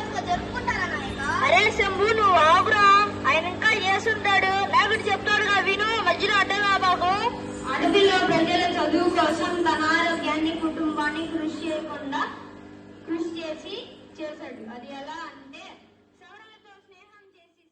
శంభు నువ్వు ఆగురా, ఆయన ఇంకా చేసుంటాడు, లేకపోతే చెప్తాడుగా విను, మధ్యలో అడ్డగా బాబు. అడవిలో ప్రజల చదువు కోసం తన ఆరోగ్యాన్ని కుటుంబాన్ని కృషి చేసి చేశాడు. అది ఎలా అంటే సవరలతో స్నేహం చేసి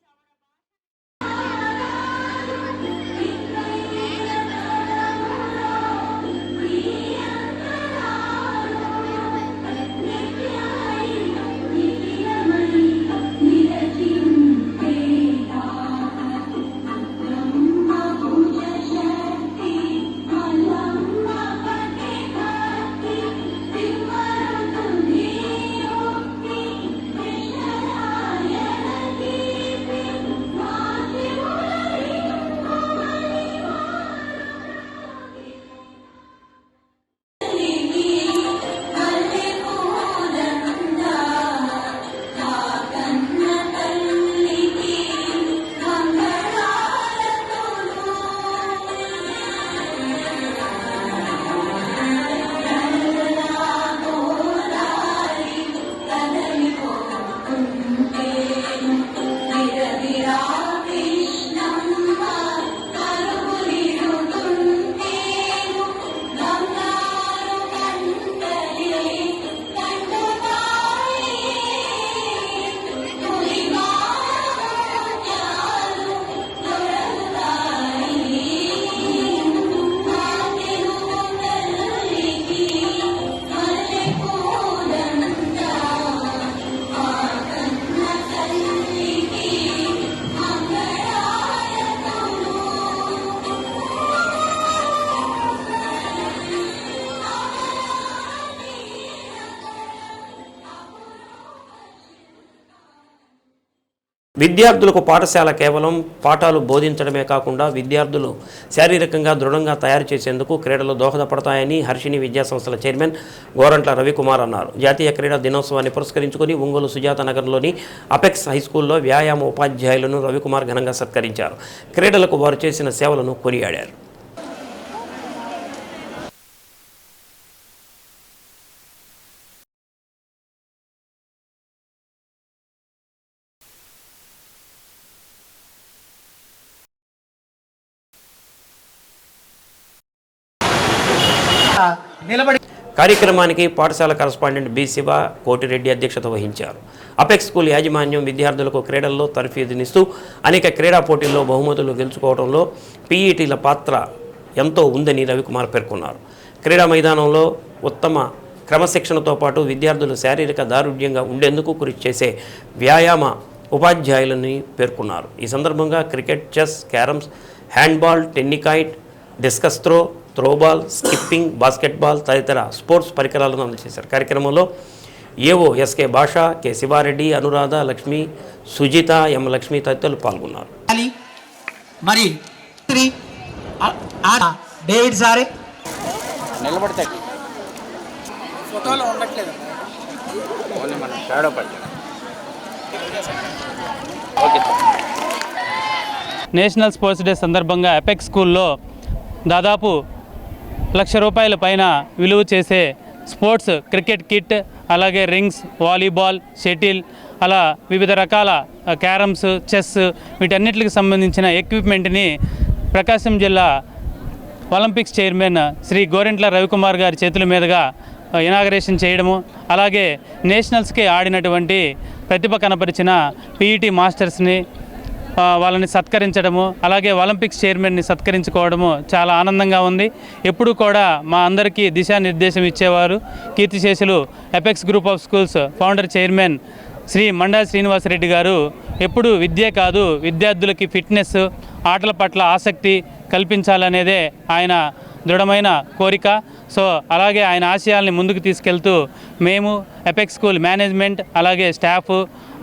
విద్యార్థులకు పాఠశాల కేవలం పాఠాలు బోధించడమే కాకుండా విద్యార్థులు శారీరకంగా దృఢంగా తయారు చేసేందుకు క్రీడలు దోహదపడతాయని హర్షిని విద్యాసంస్థల చైర్మన్ గోరంట్ల రవికుమార్ అన్నారు. జాతీయ క్రీడా దినోత్సవాన్ని పురస్కరించుకుని ఒంగోలు సుజాత నగర్లోని అపెక్స్ హైస్కూల్లో వ్యాయామ ఉపాధ్యాయులను రవికుమార్ ఘనంగా సత్కరించారు. క్రీడలకు వారు చేసిన సేవలను కొనియాడారు. కార్యక్రమానికి పాఠశాల కరస్పాండెంట్ బి శివ కోటిరెడ్డి అధ్యక్షత వహించారు. అపెక్స్ స్కూల్ యాజమాన్యం విద్యార్థులకు క్రీడల్లో తర్ఫీదునిస్తూ అనేక క్రీడా పోటీల్లో బహుమతులు గెలుచుకోవడంలో పీఈటీల పాత్ర ఎంతో ఉందని రవికుమార్ పేర్కొన్నారు. క్రీడా మైదానంలో ఉత్తమ క్రమశిక్షణతో పాటు విద్యార్థులు శారీరక దారుఢ్యంగా ఉండేందుకు కృషి చేసే వ్యాయామ ఉపాధ్యాయులని పేర్కొన్నారు. ఈ సందర్భంగా cricket, chess, carroms, handball, tennikoit, discus throwball, skipping, basketball తదితర స్పోర్ట్స్ పరికరాలను అందజేశారు. కార్యక్రమంలో AO SK Basha, K Sivareddy, Anuradha, Lakshmi, Sujitha, M Lakshmi తదితరులు పాల్గొన్నారు. మరి డేవిడ్ సారే నిలబడతాయి ఫోటోలో ఉండట్లేదు, ఓన్లీ మనం షాడో పడతాం. నేషనల్ స్పోర్ట్స్ డే సందర్భంగా అపెక్స్ స్కూల్లో దాదాపు ₹1,00,000 పైన విలువ చేసే స్పోర్ట్స్ క్రికెట్ కిట్, అలాగే రింగ్స్, వాలీబాల్, షటిల్, అలా వివిధ రకాల క్యారమ్స్, చెస్ వీటన్నిటికి సంబంధించిన ఎక్విప్మెంట్ని ప్రకాశం జిల్లా ఒలింపిక్స్ చైర్మన్ శ్రీ గోరెంట్ల రవికుమార్ గారి చేతుల మీదుగా ఇనాగరేషన్ చేయడము, అలాగే నేషనల్స్కి ఆడినటువంటి ప్రతిభ కనపరిచిన పీఈటీ మాస్టర్స్ని వాళ్ళని సత్కరించడము, అలాగే ఒలింపిక్స్ చైర్మన్ని సత్కరించుకోవడము చాలా ఆనందంగా ఉంది. ఎప్పుడు కూడా మా అందరికీ దిశానిర్దేశం ఇచ్చేవారు కీర్తిశేషులు apex group of schools founder chairman Shri Manda Srinivasareddy గారు ఎప్పుడు విద్యే కాదు విద్యార్థులకి ఫిట్నెస్, ఆటల పట్ల ఆసక్తి కల్పించాలనేదే ఆయన దృఢమైన కోరిక. సో అలాగే ఆయన ఆశయాల్ని ముందుకు తీసుకెళ్తూ మేము అపెక్స్ స్కూల్ మేనేజ్మెంట్ అలాగే స్టాఫ్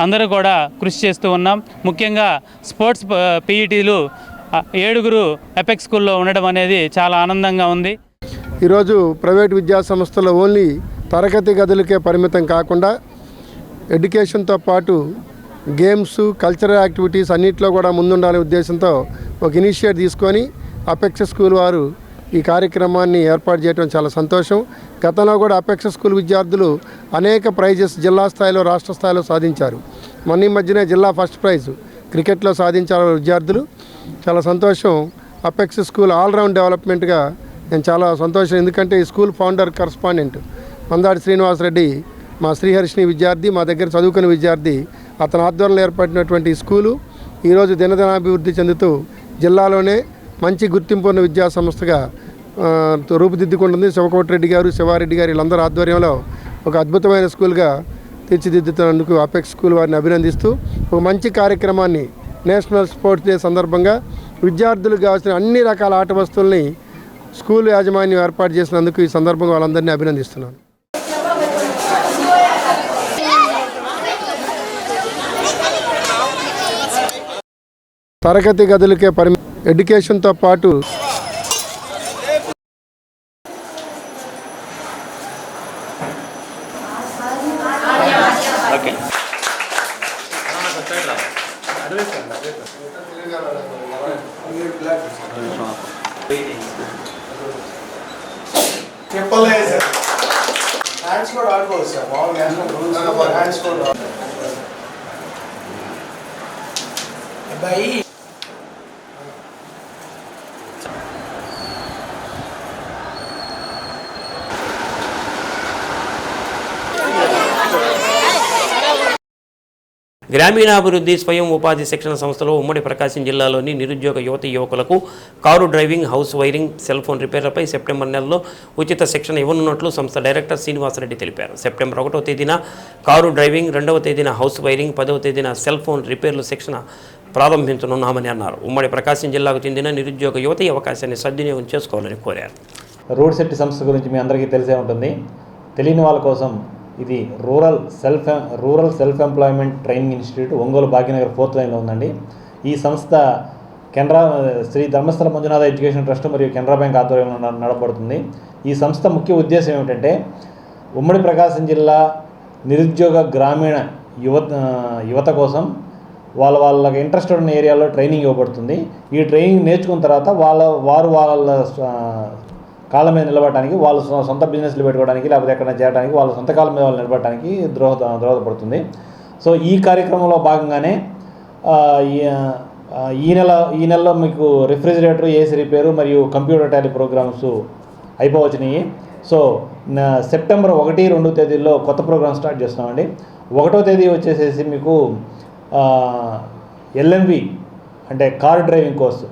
అందరూ కూడా కృషి చేస్తూ ఉన్నాం. ముఖ్యంగా స్పోర్ట్స్ పీఈటీలు 7 అపెక్స్ స్కూల్లో ఉండడం అనేది చాలా ఆనందంగా ఉంది. ఈరోజు ప్రైవేట్ విద్యా సంస్థలు ఓన్లీ తరగతి గదులకే పరిమితం కాకుండా ఎడ్యుకేషన్తో పాటు గేమ్స్, కల్చరల్ యాక్టివిటీస్ అన్నింటిలో కూడా ముందుండాలనే ఉద్దేశంతో ఒక ఇనిషియేట్ తీసుకొని అపెక్స్ స్కూల్ వారు ఈ కార్యక్రమాన్ని ఏర్పాటు చేయడం చాలా సంతోషం. గతంలో కూడా అపెక్స్ స్కూల్ విద్యార్థులు అనేక ప్రైజెస్ జిల్లా స్థాయిలో, రాష్ట్ర స్థాయిలో సాధించారు. మొన్న ఈ మధ్యనే జిల్లా ఫస్ట్ ప్రైజ్ క్రికెట్లో సాధించారు విద్యార్థులు. చాలా సంతోషం. అపెక్స్ స్కూల్ ఆల్రౌండ్ డెవలప్మెంట్గా నేను చాలా సంతోషం. ఎందుకంటే ఈ school founder correspondent Mandadi Srinivasareddy మా శ్రీహర్షిని విద్యార్థి, మా దగ్గర చదువుకునే విద్యార్థి. అతని ఆధ్వర్యంలో ఏర్పడినటువంటి ఈ స్కూలు ఈరోజు దినదినాభివృద్ధి చెందుతూ జిల్లాలోనే మంచి గుర్తింపు ఉన్న విద్యా సంస్థగా రూపుదిద్దుకుంటుంది. శివకోటిరెడ్డి గారు, శివారెడ్డి గారు వీళ్ళందరూ ఆధ్వర్యంలో ఒక అద్భుతమైన స్కూల్గా తీర్చిదిద్దుతున్నందుకు అపెక్స్ స్కూల్ వారిని అభినందిస్తూ ఒక మంచి కార్యక్రమాన్ని నేషనల్ స్పోర్ట్స్ డే సందర్భంగా విద్యార్థులకు కావాల్సిన అన్ని రకాల ఆట వస్తువుల్ని స్కూల్ యాజమాన్యం ఏర్పాటు చేసినందుకు ఈ సందర్భంగా వాళ్ళందరినీ అభినందిస్తున్నాను. తరగతి గదులకే ఎడ్యుకేషన్తో పాటు హ్యాండ్స్ కూడా ఆడుకోవచ్చు సార్. మామూలుగా హ్యాండ్స్ కూడా అబ్బాయి గ్రామీణాభివృద్ధి స్వయం ఉపాధి శిక్షణ సంస్థలో ఉమ్మడి ప్రకాశం జిల్లాలోని నిరుద్యోగ యువకులకు car driving, house wiring, cell phone రిపేర్లపై సెప్టెంబర్ నెలలో ఉచిత శిక్షణ ఇవ్వనున్నట్లు సంస్థ డైరెక్టర్ శ్రీనివాసరెడ్డి తెలిపారు. సెప్టెంబర్ 1వ తేదీన కారు డ్రైవింగ్, 2వ తేదీన హౌస్ వైరింగ్, 10వ తేదీన సెల్ ఫోన్ రిపేర్లు శిక్షణ ప్రారంభించనున్నామని అన్నారు. ఉమ్మడి ప్రకాశం జిల్లాకు చెందిన నిరుద్యోగ యువత ఈ అవకాశాన్ని సద్వినియోగం చేసుకోవాలని కోరారు. రోడ్ సెఫ్టీ సంస్థ గురించి మీ అందరికీ తెలిసే ఉంటుంది. తెలియని వాళ్ళ కోసం ఇది rural self employment training institute Ongole Bhagyanagar 4th లైన్లో ఉందండి. ఈ సంస్థ శ్రీ ధర్మస్థల మంజునాథ ఎడ్యుకేషన్ ట్రస్ట్ మరియు కెనరా బ్యాంక్ ఆధ్వర్యంలో నడపబడుతుంది. ఈ సంస్థ ముఖ్య ఉద్దేశం ఏమిటంటే ఉమ్మడి ప్రకాశం జిల్లా నిరుద్యోగ గ్రామీణ యువత కోసం వాళ్ళకి ఇంట్రెస్టెడ్ ఉన్న ఏరియాలో ట్రైనింగ్ ఇవ్వబడుతుంది. ఈ ట్రైనింగ్ నేర్చుకున్న తర్వాత వాళ్ళ కాళ్ళ మీద నిలబడటానికి, వాళ్ళ సొంత బిజినెస్లు పెట్టుకోవడానికి, లేకపోతే ఎక్కడైనా చేయడానికి, వాళ్ళ సొంత కాళ్ళ మీద వాళ్ళు నిలబడటానికి దోహదపడుతుంది. సో ఈ కార్యక్రమంలో భాగంగానే ఈ నెలలో మీకు రిఫ్రిజిరేటర్, ఏసీ రిపేరు మరియు కంప్యూటర్ టాలీ ప్రోగ్రామ్స్ అయిపోవచ్చినాయి. సో సెప్టెంబర్ 1, 2 తేదీల్లో కొత్త ప్రోగ్రామ్ స్టార్ట్ చేస్తున్నామండి. 1వ తేదీ వచ్చేసేసి మీకు ఎల్ఎంవి అంటే కార్ డ్రైవింగ్ కోర్సు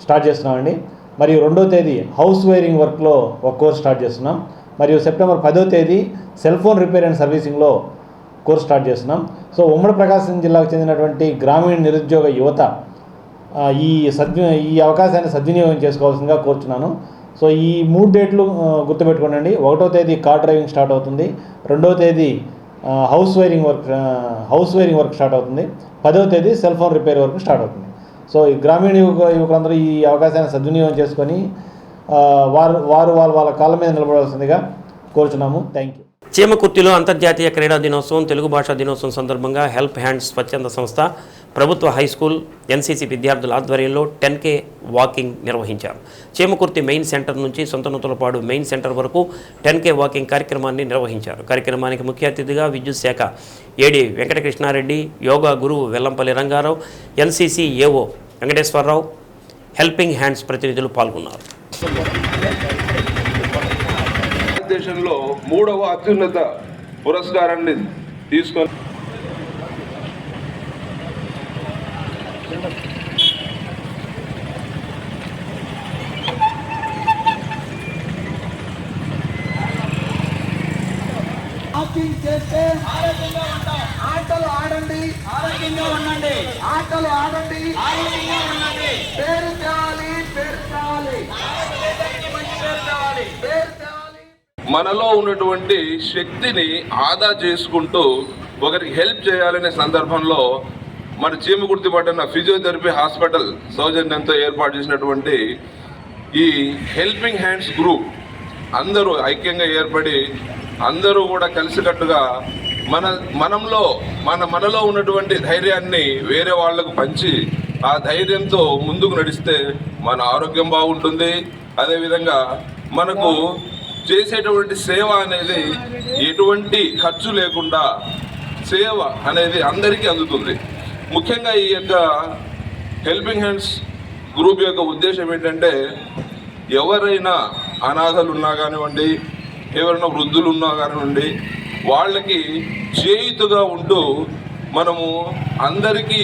స్టార్ట్ చేస్తున్నామండి. మరియు 2వ తేదీ హౌస్ వైరింగ్ వర్క్లో ఒక కోర్స్ స్టార్ట్ చేస్తున్నాం. మరియు సెప్టెంబర్ 10వ తేదీ సెల్ ఫోన్ రిపేర్ అండ్ సర్వీసింగ్లో కోర్స్ స్టార్ట్ చేస్తున్నాం. సో ఉమ్మడి ప్రకాశం జిల్లాకు చెందినటువంటి గ్రామీణ నిరుద్యోగ యువత ఈ అవకాశాన్ని సద్వినియోగం చేసుకోవాల్సిందిగా కోరుచున్నాను. సో ఈ 3 డేట్లు గుర్తుపెట్టుకోండి. 1వ తేదీ కార్ డ్రైవింగ్ స్టార్ట్ అవుతుంది, 2వ తేదీ హౌస్ వైరింగ్ వర్క్ స్టార్ట్ అవుతుంది, 10వ తేదీ cell phone repair work start అవుతుంది. సో ఈ గ్రామీణ యువకులందరూ ఈ అవకాశాన్ని సద్వినియోగం చేసుకొని వాళ్ళ కాళ్ళ మీద నిలబడాల్సిందిగా కోరుచున్నాము. Thank you. చీమకుర్తిలో అంతర్జాతీయ క్రీడా దినోత్సవం, తెలుగు భాషా దినోత్సవం సందర్భంగా హెల్ప్ హ్యాండ్స్ స్వచ్ఛంద సంస్థ, ప్రభుత్వ హై స్కూల్, ఎన్సీసీ విద్యార్థుల ఆధ్వర్యంలో 10K వాకింగ్ నిర్వహించారు. చీమకుర్తి మెయిన్ సెంటర్ నుంచి సొంతనూతలపాడు మెయిన్ సెంటర్ వరకు 10K వాకింగ్ కార్యక్రమాన్ని నిర్వహించారు. కార్యక్రమానికి ముఖ్య అతిథిగా విద్యుత్ శాఖ ఏడీ వెంకటకృష్ణారెడ్డి, యోగా గురువు Vellampalli Rangarao, NCC AO Venkateswararao, helping hands ప్రతినిధులు పాల్గొన్నారు. భారతదేశంలో 3వ అత్యున్నత పురస్కారాన్ని తీసుకొని వాకింగ్ చేస్తే ఆరోగ్యంగా ఉంటాం. ఆటలు ఆడండి, ఆరోగ్యంగా ఉండండి. ఆటలు ఆడండి, ఆరోగ్యంగా ఉండండి. పేరు తేవాలి. మనలో ఉన్నటువంటి శక్తిని ఆదా చేసుకుంటూ ఒకరికి హెల్ప్ చేయాలనే సందర్భంలో మన చీమకుర్తి పట్టణ ఫిజియోథెరపీ హాస్పిటల్ సౌజన్యంతో ఏర్పాటు చేసినటువంటి ఈ హెల్పింగ్ హ్యాండ్స్ గ్రూప్ అందరూ ఐక్యంగా ఏర్పడి అందరూ కూడా కలిసికట్టుగా మనలో ఉన్నటువంటి ధైర్యాన్ని వేరే వాళ్లకు పంచి ఆ ధైర్యంతో ముందుకు నడిస్తే మన ఆరోగ్యం బాగుంటుంది. అదేవిధంగా మనకు చేసేటువంటి సేవ అనేది ఎటువంటి ఖర్చు లేకుండా సేవ అనేది అందరికీ అందుతుంది. ముఖ్యంగా ఈ యొక్క హెల్పింగ్ హ్యాండ్స్ గ్రూప్ యొక్క ఉద్దేశం ఏంటంటే ఎవరైనా అనాథలు ఉన్నా కానివ్వండి, ఎవరైనా వృద్ధులు ఉన్నా కానివ్వండి, వాళ్ళకి చేయుతుగా ఉంటూ మనము అందరికీ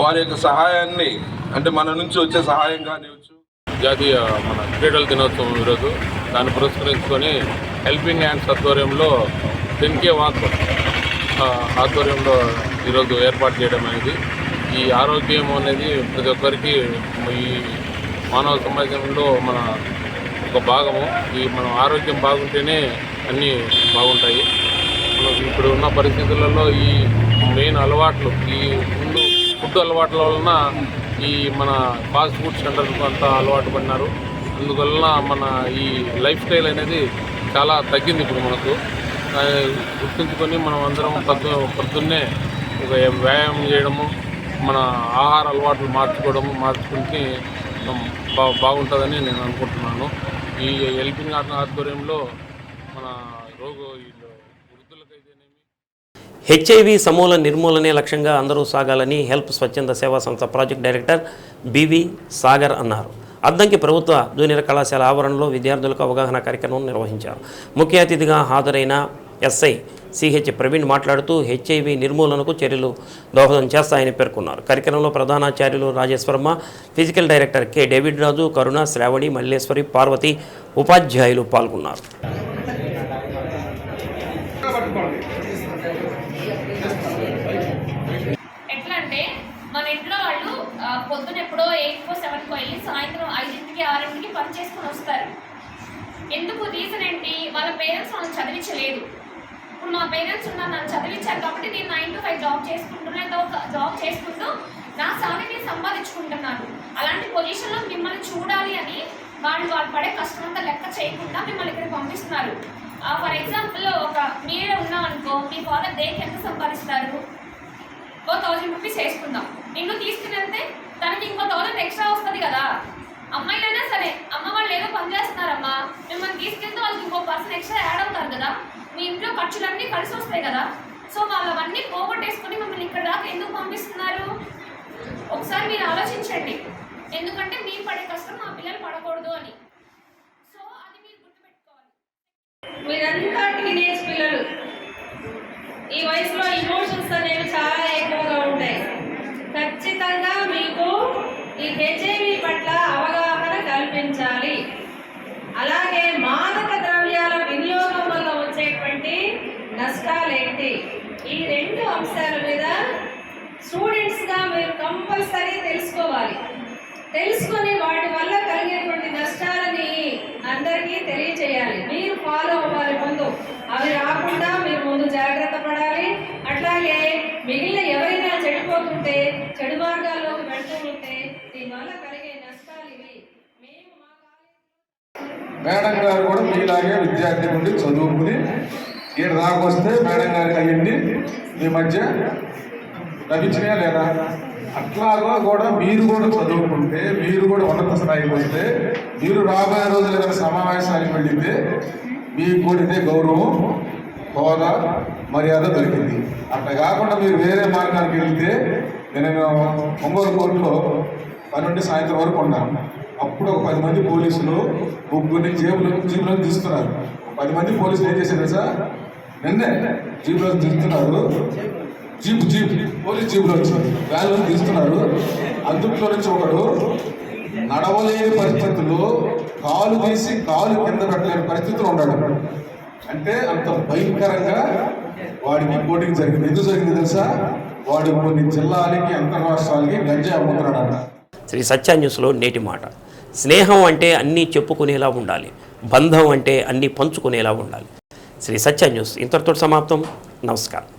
వారి యొక్క సహాయాన్ని, అంటే మన నుంచి వచ్చే సహాయం కానివచ్చు. జాతీయ మన క్రీడల దినోత్సవం ఈరోజు, దాన్ని పురస్కరించుకొని హెల్పింగ్ హ్యాండ్స్ ఆధ్వర్యంలో 10K వాక్ ఆధ్వర్యంలో ఈరోజు ఏర్పాటు చేయడం అనేది, ఈ ఆరోగ్యం అనేది ప్రతి ఒక్కరికి ఈ మానవ సమాజంలో మన ఒక భాగము. ఈ మనం ఆరోగ్యం బాగుంటేనే అన్నీ బాగుంటాయి. మనకు ఇప్పుడు ఉన్న పరిస్థితులలో ఈ మెయిన్ అలవాట్లు, ఈ ఫుడ్ అలవాట్ల వలన ఈ మన ఫాస్ట్ ఫుడ్ సెంటర్లకు అంతా అలవాటు పడినారు. అందువలన మన ఈ లైఫ్ స్టైల్ అనేది చాలా తగ్గింది. ఇప్పుడు మనకు గుర్తుంచుకొని మనం అందరం పొద్దున్నే ఒక వ్యాయామం చేయడము, మన ఆహార అలవాట్లు మార్చుకుంటే బాగుంటుందని నేను అనుకుంటున్నాను. ఈ హెల్పింగ్ ఆధ్వర్యంలో మన హెచ్ఐవి సమూల నిర్మూలనే లక్ష్యంగా అందరూ సాగాలని హెల్ప్ స్వచ్ఛంద సేవా సంస్థ ప్రాజెక్ట్ డైరెక్టర్ బివి సాగర్ అన్నారు. అద్దంకి ప్రభుత్వ జూనియర్ కళాశాల ఆవరణలో విద్యార్థులకు అవగాహన కార్యక్రమం నిర్వహించారు. ముఖ్య అతిథిగా హాజరైన ఎస్ఐ సిహెచ్ ప్రవీణ్ మాట్లాడుతూ హెచ్ఐవి నిర్మూలనకు చర్యలు దోహదం చేస్తాయని పేర్కొన్నారు. కార్యక్రమంలో ప్రధానాచార్యులు రాజేశ్వర్మ, ఫిజికల్ డైరెక్టర్ కె డేవిడ్ రాజు, కరుణ, శ్రావణి, మల్లేశ్వరి, పార్వతి, ఉపాధ్యాయులు పాల్గొన్నారు. ఎట్లా అంటే మన ఇంట్లో వాళ్ళు పొద్దున ఎప్పుడో 8కో 7కో వెళ్ళి సాయంత్రం 5కి 6కి పని చేసుకుని వస్తారు. ఎందుకు రీజన్ ఏంటి? వాళ్ళ పేరెంట్స్ వాళ్ళని చదివించలేదు. ఇప్పుడు మా పేరెంట్స్ నన్ను చదివించారు కాబట్టి నేను 9 to 5 జాబ్ చేసుకుంటూ నా సాలరీ సంపాదించుకుంటున్నాను. అలాంటి పొజిషన్లో మిమ్మల్ని చూడాలి అని వాళ్ళు పడే కష్టమంతా లెక్క చేయకుండా మిమ్మల్ని ఇక్కడ పంపిస్తున్నారు. ఫర్ ఎగ్జాంపుల్, ఒక మీరే ఉన్నాం అనుకో, మీ ఫాదర్ డేకి ఎంత సంపాదిస్తారు? 1000 రూపీస్ వేసుకుందాం. నిన్ను తీసుకుని తనకి ఇంకో 1000 ఎక్స్ట్రా వస్తుంది కదా. అమ్మాయిలైనా సరే, అమ్మ వాళ్ళు ఏదో పని చేస్తున్నారమ్మా, మిమ్మల్ని తీసుకెళ్తే వాళ్ళకి ఇంకో పర్సన్ ఎక్స్ట్రా యాడ్ అవుతారు కదా. మీ ఇంట్లో ఖర్చులన్నీ కలిసి వస్తాయి కదా. సో వాళ్ళవన్నీ పోగొట్టేసుకొని మిమ్మల్ని ఇక్కడ దాకా ఎందుకు పంపిస్తున్నారు? ఒకసారి మీరు ఆలోచించండి. ఎందుకంటే మీరు పడే కష్టం మా పిల్లలు పడకూడదు అని. సో అది మీరు గుర్తుపెట్టుకోవాలి. మీరంతా టీనేజ్ పిల్లలు. ఈ వయసులో ఇమోషన్స్ అనేవి చాలా ఎక్కువగా ఉంటాయి. ఖచ్చితంగా మీకు ఈ హెచ్ఐవి పట్ల అవగాహన కల్పించాలి. అలాగే మాదక ద్రవ్యాల వినియోగం వల్ల వచ్చేటువంటి నష్టాలేంటి, ఈ 2 అంశాల మీద స్టూడెంట్స్గా మీరు కంపల్సరీ తెలుసుకోవాలి. తెలుసుకొని వాటి వల్ల కలిగేటువంటి నష్టాలని అందరికీ తెలియచేయాలి. మీరు ఫాలో అవ్వాలి. ముందు అవి రాకుండా మీరు ముందు జాగ్రత్త పడాలి. అట్లాగే మిగిలిన ఎవరైనా చెడిపోతుంటే, చెడు మార్గాల్లోకి వెళ్తూ ఉంటే దీనివల్ల కలిగే నష్టాలు ఇవి. మేడం గారు కూడా మీలాగే విద్యార్థి నుండి చదువుకుని ఈడ రాకొస్తే మేడం గారికి అయ్యింది మీ మధ్య లభించినా లేదా? అట్లాగా కూడా మీరు కూడా చదువుకుంటే, మీరు కూడా ఉన్నత స్థాయికి వస్తే, మీరు రాబోయే రోజులు ఏదైనా సమావేశానికి వెళితే మీకు కూడా ఇదే గౌరవం, హోదా, మర్యాద దొరికింది. అట్లా కాకుండా మీరు వేరే మార్గానికి వెళ్తే, నేను ఒంగోలు కోర్టులో 12 సాయంత్రం వరకు ఉన్నాను. అప్పుడు ఒక 10 మంది పోలీసులు ముగ్గురిని జీబులో తీస్తున్నారు. 10 మంది పోలీసులు ఏం చేశారు సార్? నిన్నే జీబులో తీస్తున్నారు. జీప్ పోలీస్ జీబులో వచ్చారు, వ్యాన్లో తీస్తున్నారు. అందుట్లో నుంచి ఒకడు నడవలేని పరిస్థితుల్లో కాలు తీసి కాలు కింద పెట్టలేని పరిస్థితులు ఉన్నాడు. అంటే అంత భయంకరంగా వాడికి కోటింగ్ జరిగింది. ఎందుకు జరిగింది తెలుసా? వాడు కొన్ని జిల్లాలకి, అంతర్రాష్ట్రాలకి గంజాయి అమ్ముతున్నాడంట. శ్రీ సత్య న్యూస్లో నేటి మాట. స్నేహం అంటే అన్నీ చెప్పుకునేలా ఉండాలి, బంధం అంటే అన్నీ పంచుకునేలా ఉండాలి. శ్రీ సత్య న్యూస్ ఇంతటితో సమాప్తం. నమస్కారం.